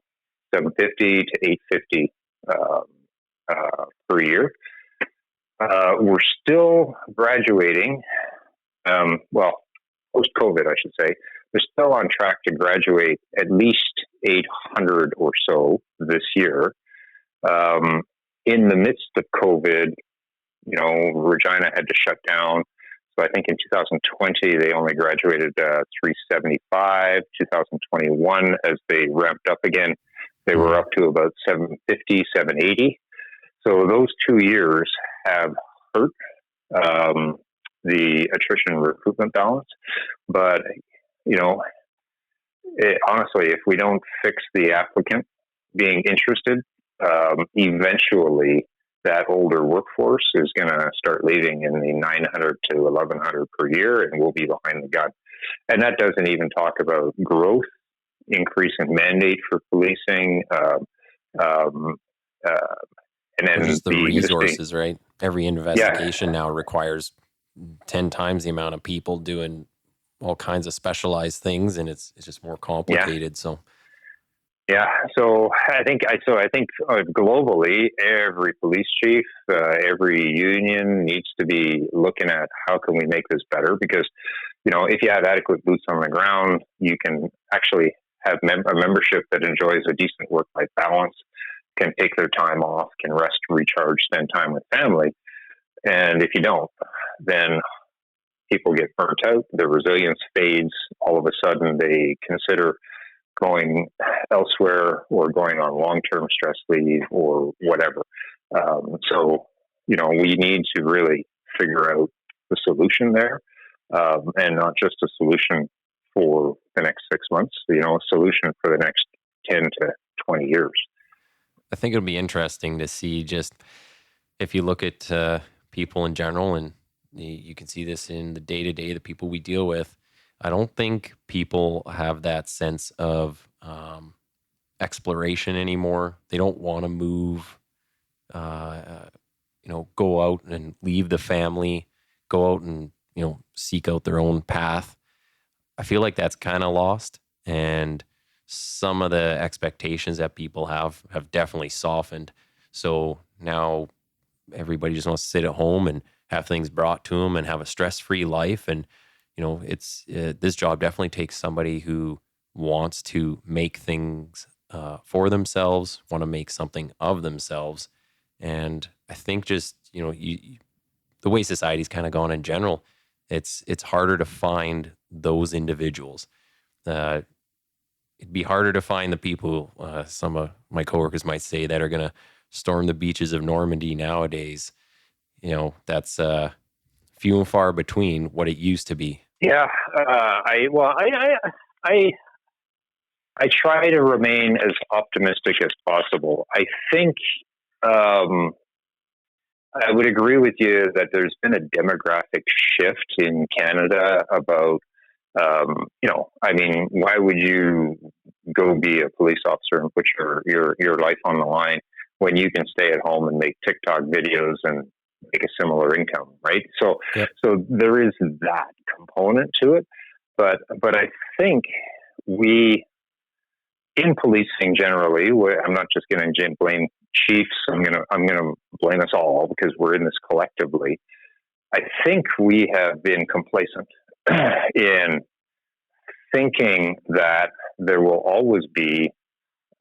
750 to 850 per year. We're still graduating, post-COVID, I should say. They're still on track to graduate at least 800 or so this year. In the midst of COVID, Regina had to shut down. So I think in 2020, they only graduated 375. 2021, as they ramped up again, they were up to about 750, 780. So those 2 years have hurt the attrition recruitment balance. But, honestly, if we don't fix the applicant being interested, eventually that older workforce is going to start leaving in the 900 to 1100 per year, and we'll be behind the gun. And that doesn't even talk about growth, increase in mandate for policing, and then just the resources, right? Every investigation now requires 10 times the amount of people doing all kinds of specialized things, and it's just more complicated. So I think globally, every police chief, every union needs to be looking at how can we make this better, because if you have adequate boots on the ground, you can actually have a membership that enjoys a decent work-life balance, can take their time off, can rest, recharge, spend time with family. And if you don't, then people get burnt out, their resilience fades, all of a sudden they consider going elsewhere or going on long-term stress leave or whatever. We need to really figure out the solution there, and not just a solution for the next 6 months, a solution for the next 10 to 20 years. I think it'll be interesting to see, just if you look at people in general, and you can see this in the day-to-day, the people we deal with. I don't think people have that sense of exploration anymore. They don't want to move, go out and leave the family, go out and, seek out their own path. I feel like that's kind of lost. And some of the expectations that people have definitely softened. So now everybody just wants to sit at home and have things brought to them and have a stress-free life. And, it's this job definitely takes somebody who wants to make things for themselves, want to make something of themselves. And I think just, the way society's kind of gone in general, it's harder to find those individuals. It'd be harder to find the people, some of my coworkers might say, that are going to storm the beaches of Normandy nowadays. That's few and far between what it used to be. Yeah, I try to remain as optimistic as possible. I think I would agree with you that there's been a demographic shift in Canada about, why would you go be a police officer and put your life on the line when you can stay at home and make TikTok videos and make a similar income, right? So there is that component to it, but I think we, in policing generally, I'm not just going to blame chiefs. I'm going to blame us all, because we're in this collectively. I think we have been complacent in thinking that there will always be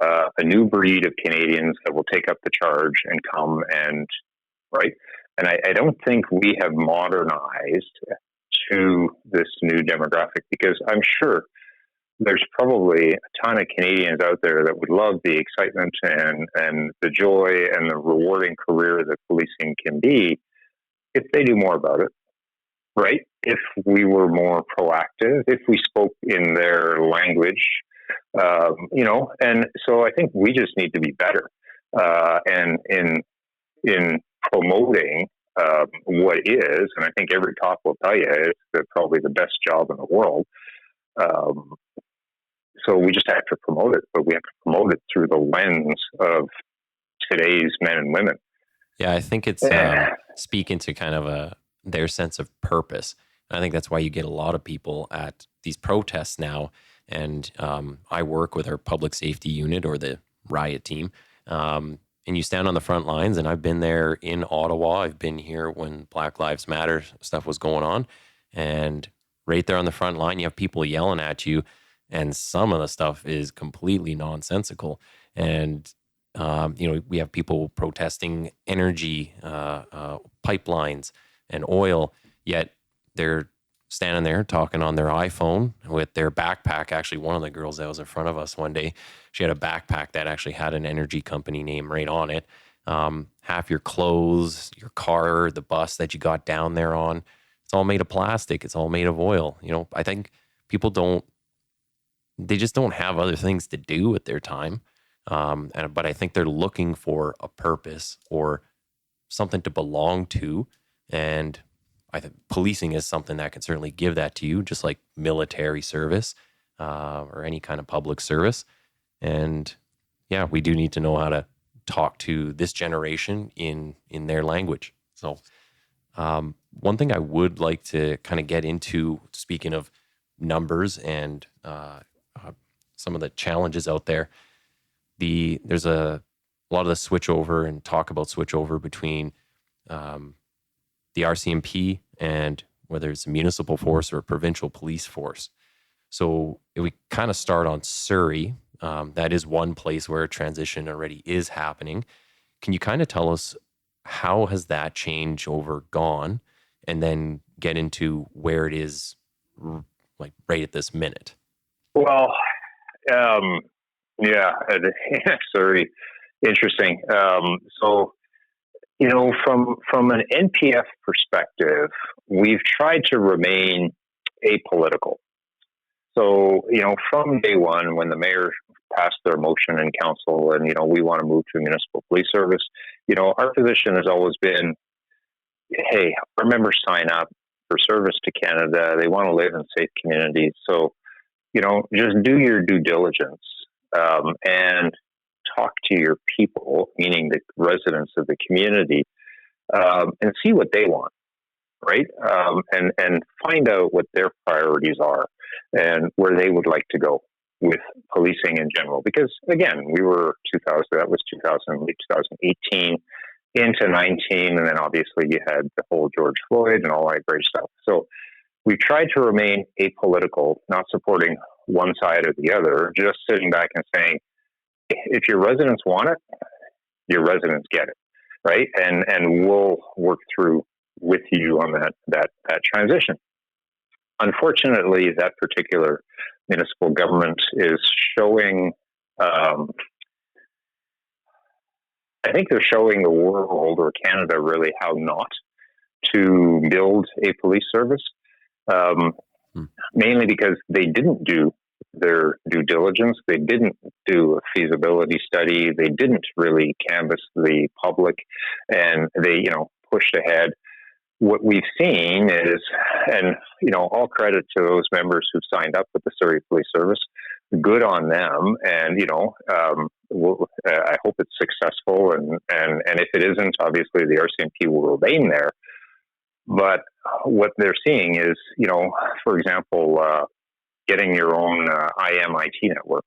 a new breed of Canadians that will take up the charge and come and, right? And I don't think we have modernized to this new demographic, because I'm sure there's probably a ton of Canadians out there that would love the excitement and the joy and the rewarding career that policing can be if they do more about it, right? If we were more proactive, if we spoke in their language, and so I think we just need to be better and in promoting what is, and I think every cop will tell you it's probably the best job in the world. So we just have to promote it, but we have to promote it through the lens of today's men and women. Yeah, I think it's speaking to kind of their sense of purpose. And I think that's why you get a lot of people at these protests now. And I work with our public safety unit, or the riot team. And you stand on the front lines, and I've been there in Ottawa. I've been here when Black Lives Matter stuff was going on. And right there on the front line, you have people yelling at you. And some of the stuff is completely nonsensical. And, we have people protesting energy pipelines and oil, yet they're standing there talking on their iPhone with their backpack. Actually, one of the girls that was in front of us one day, she had a backpack that actually had an energy company name right on it. Half your clothes, your car, the bus that you got down there on, it's all made of plastic. It's all made of oil. I think people they just don't have other things to do with their time. But I think they're looking for a purpose or something to belong to. And I think policing is something that can certainly give that to you, just like military service or any kind of public service. And yeah, we do need to know how to talk to this generation in their language. So one thing I would like to kind of get into, speaking of numbers and some of the challenges out there, there's a lot of the switchover and talk about switchover between the RCMP and whether it's a municipal force or a provincial police force. So if we kind of start on Surrey, that is one place where a transition already is happening. Can you kind of tell us how has that changeover gone, and then get into where it is like right at this minute? Well, yeah, Surrey, interesting. So, from an NPF perspective, we've tried to remain apolitical. So, from day one, when the mayor passed their motion in council and, we want to move to a municipal police service, our position has always been, hey, our members sign up for service to Canada. They want to live in safe communities. So, just do your due diligence and talk to your people, meaning the residents of the community, and see what they want, right? And find out what their priorities are and where they would like to go with policing in general. Because again, we were 2018 into 19, and then obviously you had the whole George Floyd and all that great stuff. So we tried to remain apolitical, not supporting one side or the other, just sitting back and saying, if your residents want it, your residents get it, right? And we'll work through with you on that transition. Unfortunately, that particular municipal government is showing, I think they're showing the world or Canada really how not to build a police service, mainly because they didn't do their due diligence. They didn't do a feasibility study. They didn't really canvass the public, and they, pushed ahead. What we've seen is, and all credit to those members who've signed up with the Surrey Police Service. Good on them, and I hope it's successful. And if it isn't, obviously the RCMP will remain there. But what they're seeing is, for example, getting your own IMIT network.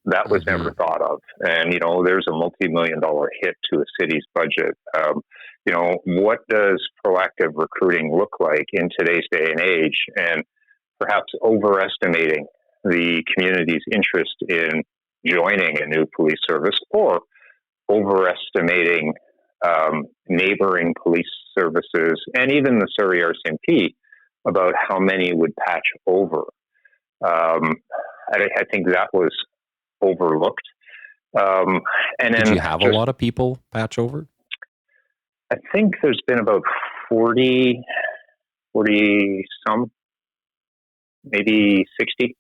That was never thought of. And, there's a multi-million-dollar hit to a city's budget. What does proactive recruiting look like in today's day and age? And perhaps overestimating the community's interest in joining a new police service, or overestimating neighboring police services and even the Surrey RCMP about how many would patch over. I think that was overlooked. And did you have a lot of people patch over? I think there's been about 40 some, maybe 60.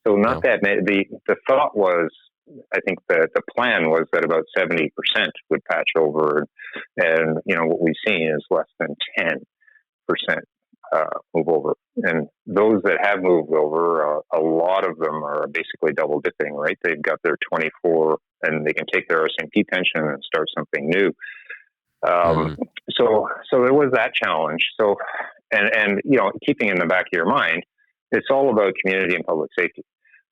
So not that many. The thought was, I think the plan was that about 70% would patch over, and what we've seen is less than 10% move over. And those that have moved over, a lot of them are basically double dipping, right? They've got their 24 and they can take their RCMP pension and start something new. So there was that challenge. So, and keeping in the back of your mind, it's all about community and public safety,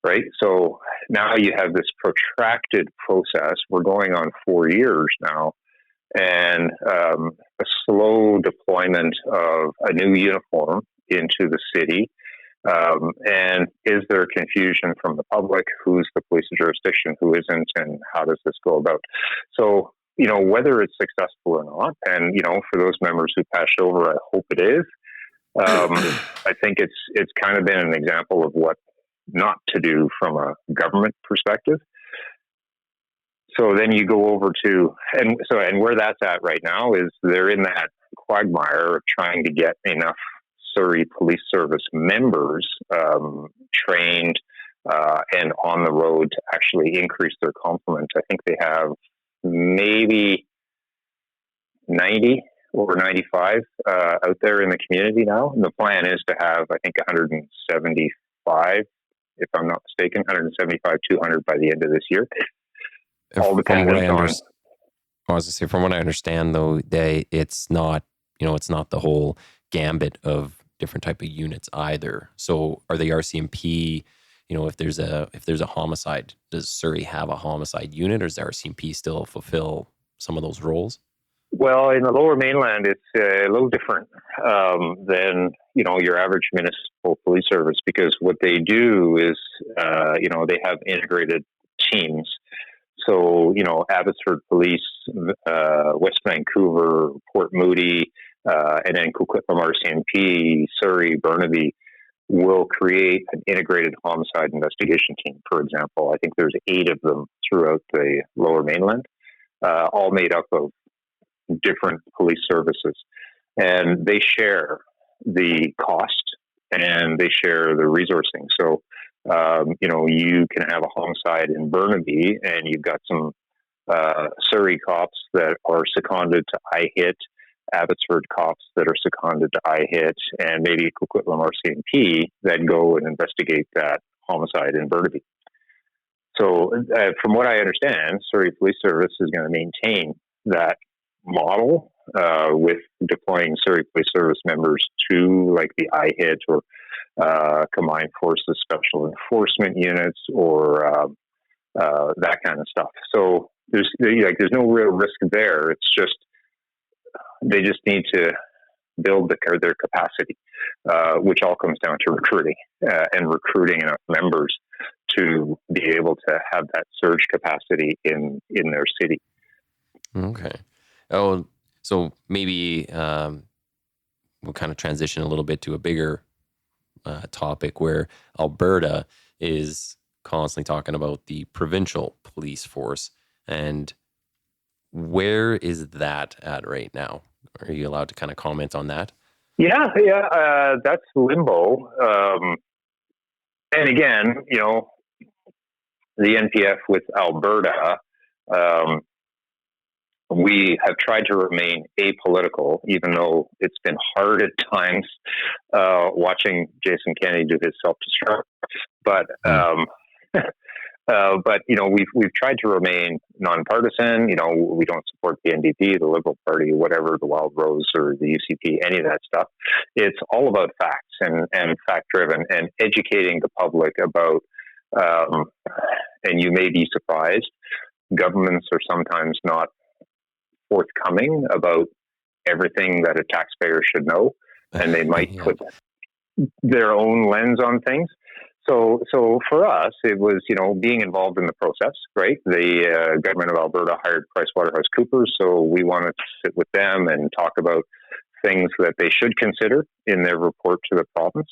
right? So now you have this protracted process. We're going on 4 years now, and a slow deployment of a new uniform into the city. And is there confusion from the public? Who's the police jurisdiction? Who isn't? And how does this go about? So, whether it's successful or not, and, for those members who passed over, I hope it is. I think it's kind of been an example of what not to do from a government perspective. So then you go over to, and where that's at right now is they're in that quagmire of trying to get enough Surrey Police Service members trained and on the road to actually increase their complement. I think they have maybe 90 or 95 out there in the community now. And the plan is to have, I think, 175, if I'm not mistaken, 175, 200 by the end of this year. All dependent on. I was to say, from what I understand, though, it's not, it's not the whole gambit of different type of units either. So, are the RCMP, if there's a homicide, does Surrey have a homicide unit, or does the RCMP still fulfill some of those roles? Well, in the Lower Mainland, it's a little different than your average municipal police service, because what they do is they have integrated teams. So, Abbotsford Police, West Vancouver, Port Moody, and then Coquitlam RCMP, Surrey, Burnaby will create an integrated homicide investigation team, for example. I think there's 8 of them throughout the Lower Mainland, all made up of different police services. And they share the cost and they share the resourcing. So, you can have a homicide in Burnaby and you've got some Surrey cops that are seconded to IHIT, Abbotsford cops that are seconded to IHIT, and maybe Coquitlam RCMP that go and investigate that homicide in Burnaby. So from what I understand, Surrey Police Service is going to maintain that model with deploying Surrey Police Service members to like the IHIT or Combined Forces Special Enforcement Units or that kind of stuff. So there's no real risk there. It's just they just need to build their capacity, which all comes down to recruiting and recruiting enough members to be able to have that surge capacity in their city. Okay. Oh, so maybe we'll kind of transition a little bit to a bigger topic where Alberta is constantly talking about the provincial police force, and where is that at right now? Are you allowed to kind of comment on that? Yeah, that's limbo. And again, the NPF with Alberta, we have tried to remain apolitical, even though it's been hard at times watching Jason Kenney do his self-destruct. But we've tried to remain nonpartisan. We don't support the NDP, the Liberal Party, whatever, the Wild Rose or the UCP, any of that stuff. It's all about facts and fact-driven and educating the public about. And you may be surprised, governments are sometimes not forthcoming about everything that a taxpayer should know, and they might put their own lens on things. So for us, it was, being involved in the process, right? The government of Alberta hired PricewaterhouseCoopers, so we wanted to sit with them and talk about things that they should consider in their report to the province,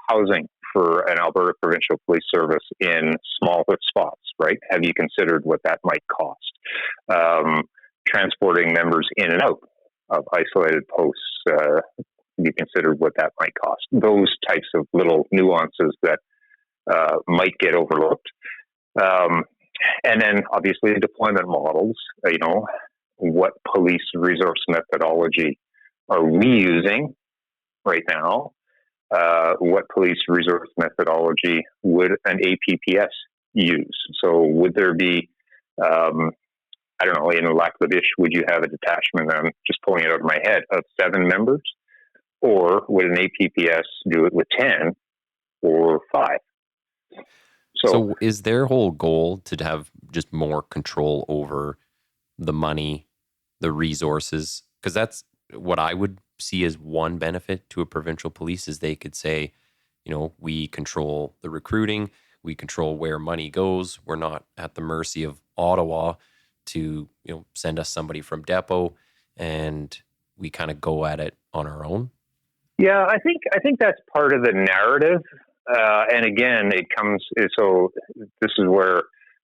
housing for an Alberta Provincial Police Service in smaller spots, right? Have you considered what that might cost? Transporting members in and out of isolated posts, have you considered what that might cost? Those types of little nuances that might get overlooked. And then obviously deployment models, what police resource methodology are we using right now? What police resource methodology would an APPS use? So would there be, in Lac La Biche, would you have a detachment, I'm just pulling it out of my head, of 7 members? Or would an APPS do it with 10 or 5? So is their whole goal to have just more control over the money, the resources? Because that's what I would see as one benefit to a provincial police is they could say, we control the recruiting, we control where money goes. We're not at the mercy of Ottawa to, send us somebody from depot, and we kind of go at it on our own. Yeah, I think that's part of the narrative. And again, it comes, so this is where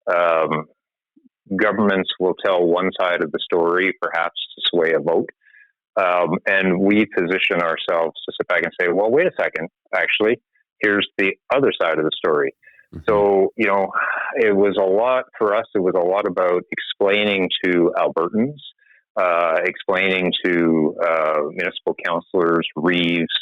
Governments will tell one side of the story, perhaps to sway a vote. And we position ourselves to sit back and say, well, wait a second, actually, here's the other side of the story. Mm-hmm. So, it was a lot for us. It was a lot about explaining to Albertans, explaining to municipal councillors, reeves,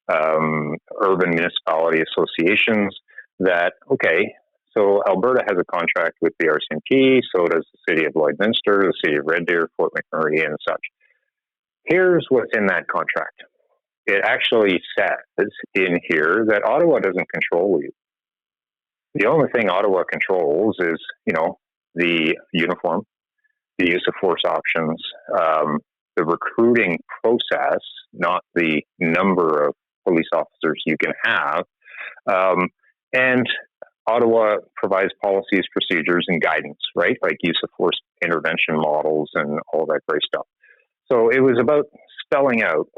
urban municipality associations that, okay, so Alberta has a contract with the RCMP, so does the city of Lloydminster, the city of Red Deer, Fort McMurray, and such. Here's what's in that contract. It actually says in here that Ottawa doesn't control you. The only thing Ottawa controls is, the uniform, the use of force options, the recruiting process, not the number of police officers you can have. And Ottawa provides policies, procedures, and guidance, right? Like use of force intervention models and all that great stuff. So it was about spelling out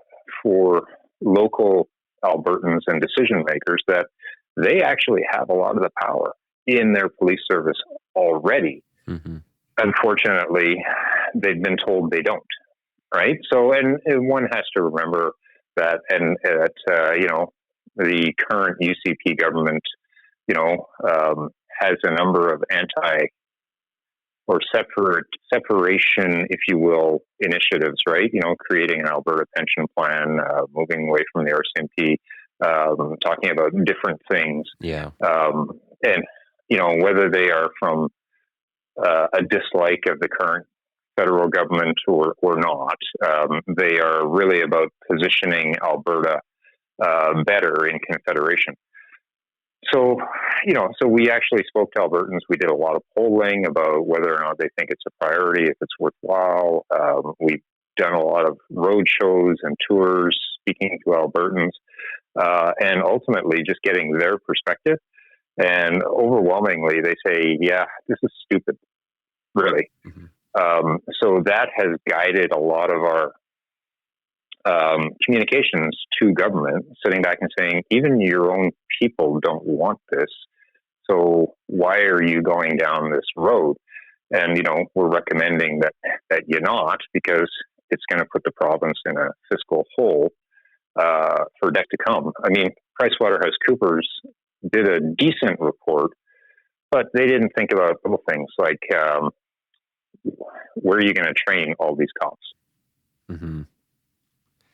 for local Albertans and decision makers that they actually have a lot of the power in their police service already. Mm-hmm. Unfortunately, they've been told they don't, right? So, and one has to remember that, and that, the current UCP government, has a number of separation, if you will, initiatives, right? Creating an Alberta pension plan, moving away from the RCMP, talking about different things. Yeah. And, whether they are from a dislike of the current federal government or not, they are really about positioning Alberta better in Confederation. So, so we actually spoke to Albertans. We did a lot of polling about whether or not they think it's a priority, if it's worthwhile. We've done a lot of road shows and tours, speaking to Albertans, and ultimately just getting their perspective. And overwhelmingly, they say, yeah, this is stupid, really. Mm-hmm. So that has guided a lot of our communications to government, sitting back and saying, even your own people don't want this. So why are you going down this road? And, we're recommending that you not, because it's going to put the province in a fiscal hole for debt to come. I mean, PricewaterhouseCoopers did a decent report, but they didn't think about little things like where are you going to train all these cops? Mm-hmm.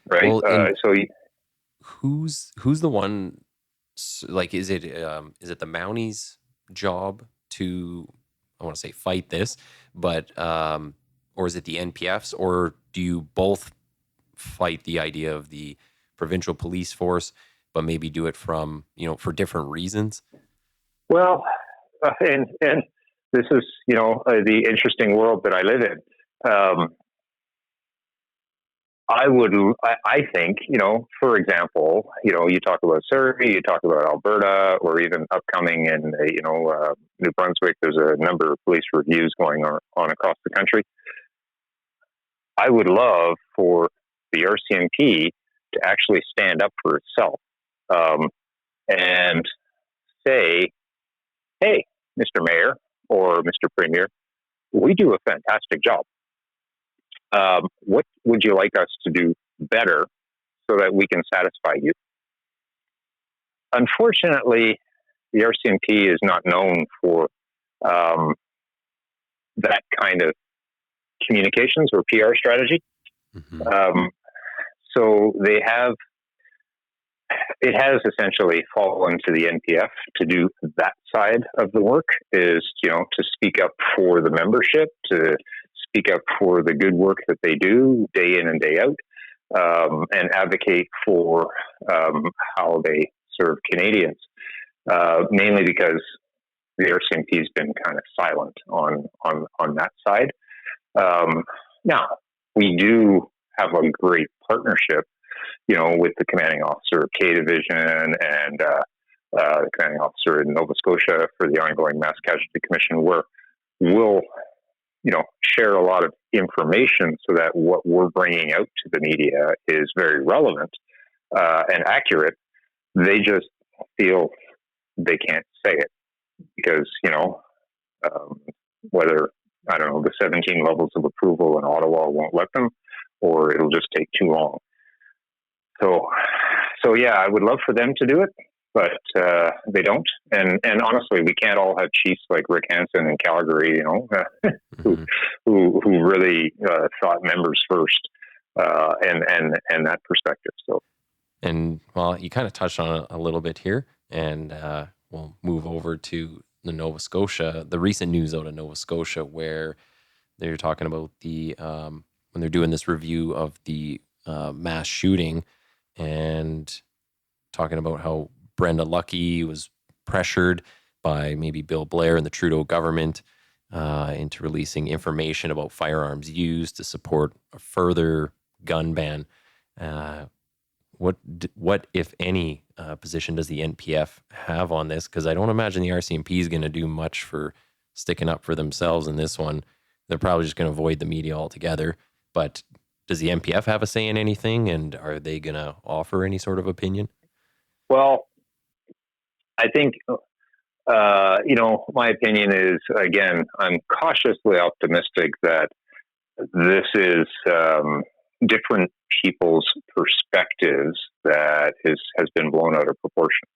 Right. Well, who's the one? Like, is it the Mounties' job to, I want to say, fight this, but or is it the NPF's, or do you both fight the idea of the provincial police force, but maybe do it from for different reasons? Well, and this is the interesting world that I live in. I think, for example, you talk about Surrey, you talk about Alberta, or even upcoming in, New Brunswick, there's a number of police reviews going on across the country. I would love for the RCMP to actually stand up for itself and say, hey, Mr. Mayor or Mr. Premier, we do a fantastic job. What would you like us to do better so that we can satisfy you? Unfortunately, the RCMP is not known for that kind of communications or PR strategy. Mm-hmm. So it has essentially fallen to the NPF to do that side of the work, is, to speak up for the membership, to speak up for the good work that they do day in and day out, and advocate for how they serve Canadians, mainly because the RCMP has been kind of silent on that side. Now, we do have a great partnership, with the commanding officer of K Division and the commanding officer in Nova Scotia for the ongoing Mass Casualty Commission, where we'll share a lot of information so that what we're bringing out to the media is very relevant and accurate. They just feel they can't say it because, whether, I don't know, the 17 levels of approval in Ottawa won't let them, or it'll just take too long. So yeah, I would love for them to do it, but they don't. And honestly, we can't all have chiefs like Rick Hansen in Calgary, who really thought members first, and that perspective. So, and well, you kind of touched on it a little bit here, and we'll move over to the recent news out of Nova Scotia, where they're talking about the when they're doing this review of the mass shooting, and talking about how Brenda Lucki was pressured by maybe Bill Blair and the Trudeau government into releasing information about firearms used to support a further gun ban. What if any, position does the NPF have on this? Because I don't imagine the RCMP is going to do much for sticking up for themselves in this one. They're probably just going to avoid the media altogether. But does the NPF have a say in anything, and are they going to offer any sort of opinion? Well, I think, my opinion is, again, I'm cautiously optimistic that this is different people's perspectives that has been blown out of proportion.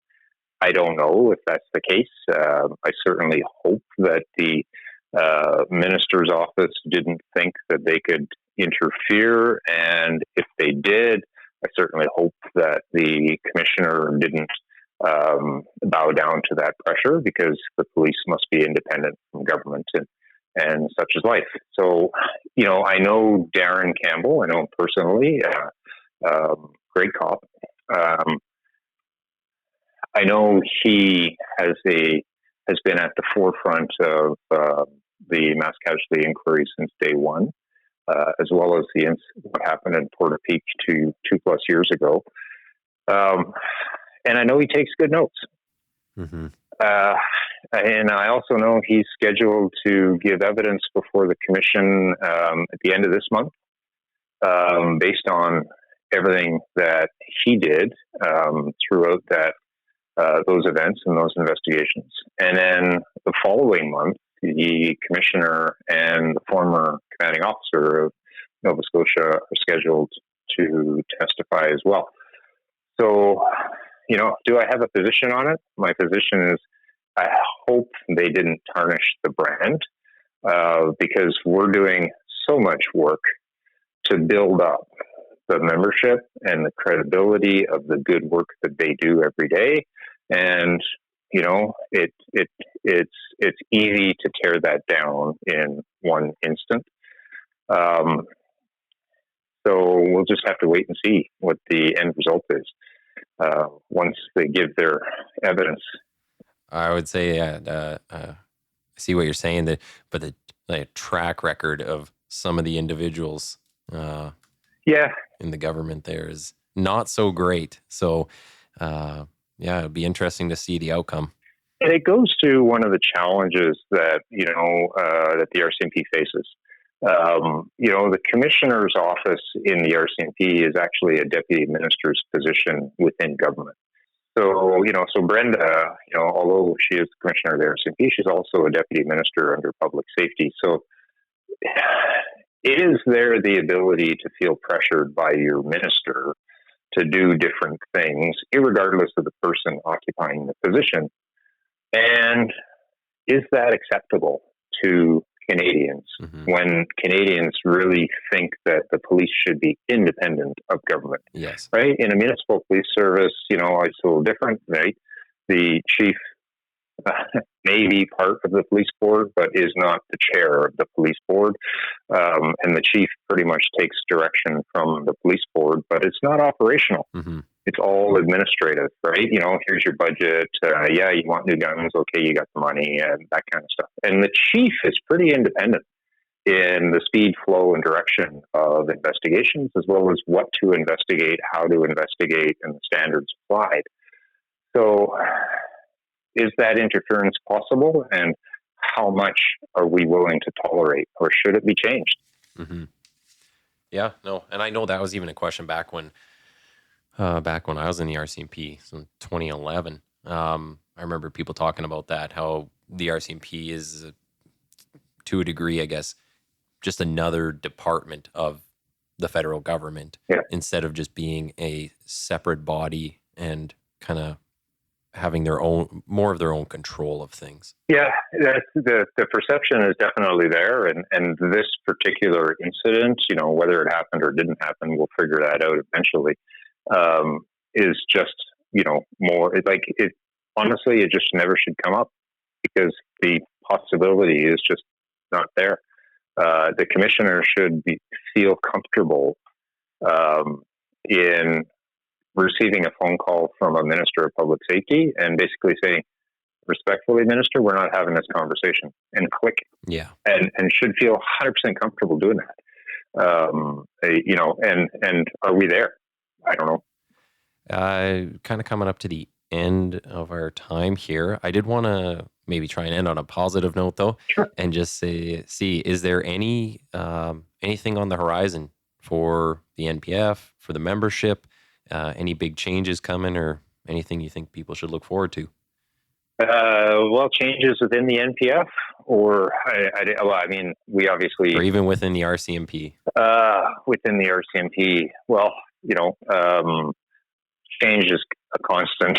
I don't know if that's the case. I certainly hope that the minister's office didn't think that they could interfere, and if they did, I certainly hope that the commissioner didn't bow down to that pressure, because the police must be independent from government, and such is life. So, I know Darren Campbell. I know him personally. Great cop. I know he has been at the forefront of the mass casualty inquiry since day one, as well as what happened in Portapique 2+ years ago. And I know he takes good notes. Mm-hmm. And I also know he's scheduled to give evidence before the commission at the end of this month, based on everything that he did throughout those events and those investigations. And then the following month, the commissioner and the former commanding officer of Nova Scotia are scheduled to testify as well. So, do I have a position on it? My position is, I hope they didn't tarnish the brand, because we're doing so much work to build up the membership and the credibility of the good work that they do every day. And, it's easy to tear that down in one instant. So we'll just have to wait and see what the end result is once they give their evidence. I would say, I see what you're saying, but the track record of some of the individuals in the government there is not so great. So, it'd be interesting to see the outcome. And it goes to one of the challenges that, that the RCMP faces. The commissioner's office in the RCMP is actually a deputy minister's position within government. So, so Brenda, although she is the commissioner of the RCMP, she's also a deputy minister under public safety. So it is there the ability to feel pressured by your minister to do different things, irregardless of the person occupying the position. And is that acceptable to Canadians when Canadians really think that the police should be independent of government? Yes. Right? In a municipal police service, it's a little different, right? The chief may be part of the police board, but is not the chair of the police board. And the chief pretty much takes direction from the police board, but it's not operational. Mm-hmm. It's all administrative, right? Here's your budget. You want new guns. Okay, you got the money and that kind of stuff. And the chief is pretty independent in the speed, flow, and direction of investigations, as well as what to investigate, how to investigate, and the standards applied. So is that interference possible? And how much are we willing to tolerate, or should it be changed? Mm-hmm. Yeah, no. And I know that was even a question back when I was in the RCMP, so 2011. I remember people talking about that, how the RCMP is to a degree, I guess, just another department of the federal government instead of just being a separate body and kind of having more of their own control of things. Yeah, that's the perception is definitely there, and this particular incident, whether it happened or didn't happen, we'll figure that out eventually. Is just more like it. Honestly, it just never should come up because the possibility is just not there. The commissioner should feel comfortable in receiving a phone call from a minister of public safety and basically saying, respectfully, minister, we're not having this conversation, and click. Yeah. And should feel 100% comfortable doing that. And are we there? I don't know. Kind of coming up to the end of our time here. I did want to maybe try and end on a positive note, though, sure. And just see, is there anything on the horizon for the NPF, for the membership? Any big changes coming, or anything you think people should look forward to? Well, changes within the NPF, or we obviously, or even within the RCMP. Within the RCMP, well, change is a constant.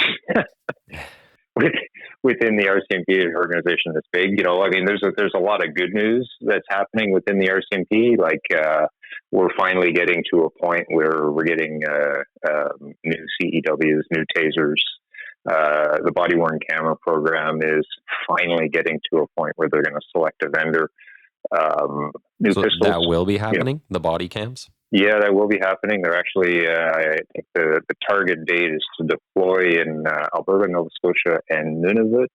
Within the RCMP organization that's big, there's a lot of good news that's happening within the RCMP. Like we're finally getting to a point where we're getting new CEWs, new tasers. The body-worn camera program is finally getting to a point where they're going to select a vendor. New pistols. That will be happening, the body cams? Yeah, that will be happening. They're actually, I think the target date is to deploy in Alberta, Nova Scotia, and Nunavut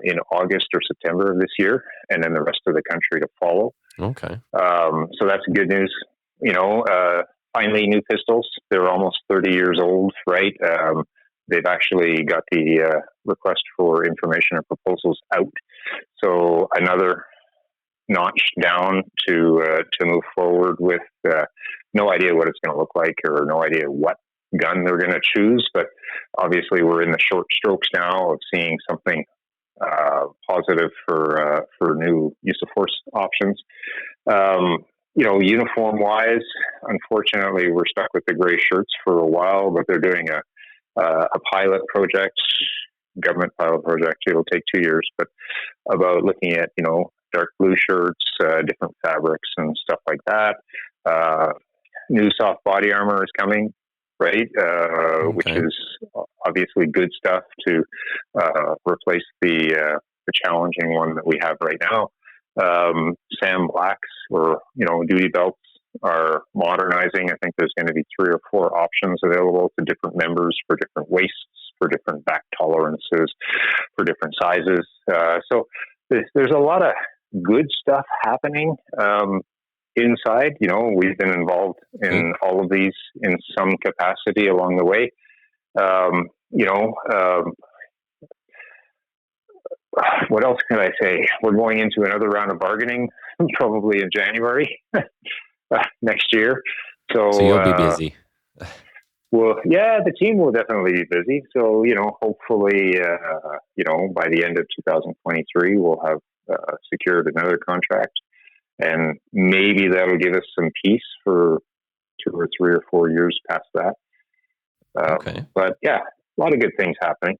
in August or September of this year, and then the rest of the country to follow. Okay. So that's good news. Finally, new pistols. They're almost 30 years old, right? They've actually got the request for information or proposals out. So another notch down to move forward with. No idea what it's going to look like, or no idea what gun they're going to choose. But obviously, we're in the short strokes now of seeing something positive for new use of force options. Uniform wise, unfortunately, we're stuck with the gray shirts for a while, but they're doing a pilot project, government pilot project. It'll take 2 years, but about looking at, dark blue shirts, different fabrics and stuff like that. New soft body armor is coming, right? Which is obviously good stuff to replace the challenging one that we have right now. Sam Blacks or, duty belts are modernizing. I think there's going to be 3 or 4 options available to different members for different waists, for different back tolerances, for different sizes. So there's a lot of good stuff happening inside. We've been involved in all of these in some capacity along the way. What else can I say? We're going into another round of bargaining probably in January next year. So you'll be busy. Well, yeah, the team will definitely be busy. So, hopefully, by the end of 2023, we'll have secured another contract, and maybe that'll give us some peace for 2 or 3 or 4 years past that. But yeah, a lot of good things happening.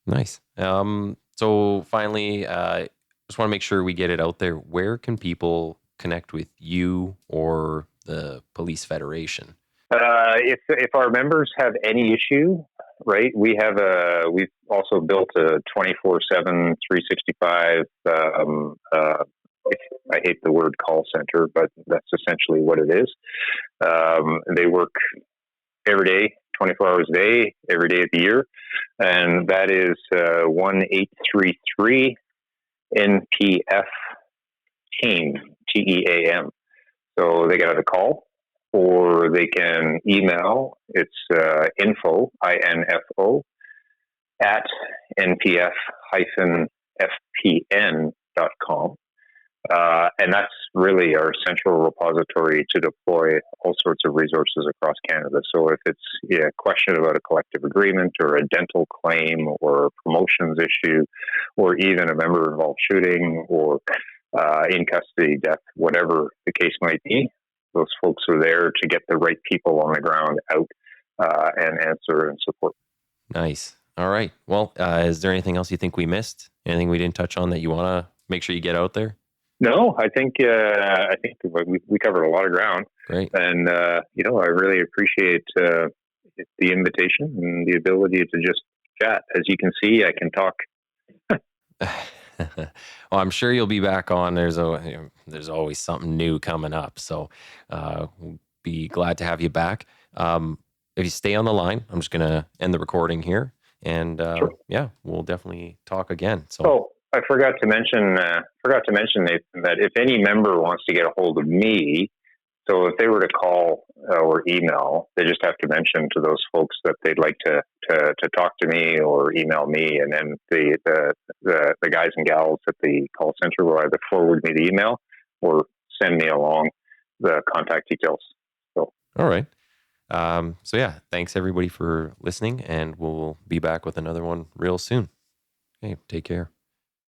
Nice. So finally, just want to make sure we get it out there. Where can people connect with you or the Police Federation? If our members have any issue, right, we've also built a 24/7, 365. I hate the word call center, but that's essentially what it is. They work every day, 24 hours a day, every day of the year, and that is 1-833 NPF team, TEAM. So they can have a call, or they can email. It's info, INFO, at npf-fpn.com. And that's really our central repository to deploy all sorts of resources across Canada. So if it's a question about a collective agreement or a dental claim or a promotions issue, or even a member-involved shooting or in custody, death, whatever the case might be. Those folks are there to get the right people on the ground out and answer and support. Nice. All right. Well, is there anything else you think we missed? Anything we didn't touch on that you want to make sure you get out there? No, I think we covered a lot of ground. Great. And I really appreciate the invitation and the ability to just chat. As you can see, I can talk. Well, I'm sure you'll be back on. There's always something new coming up, so we'll be glad to have you back. If you stay on the line, I'm just gonna end the recording here, and Sure. yeah, we'll definitely talk again. So, I forgot to mention, Nathan, that if any member wants to get a hold of me, so if they were to call or email, they just have to mention to those folks that they'd like to talk to me or email me, and then the guys and gals at the call center will either forward me the email or send me along the contact details. So, all right. So yeah, thanks everybody for listening, and we'll be back with another one real soon. Okay, take care.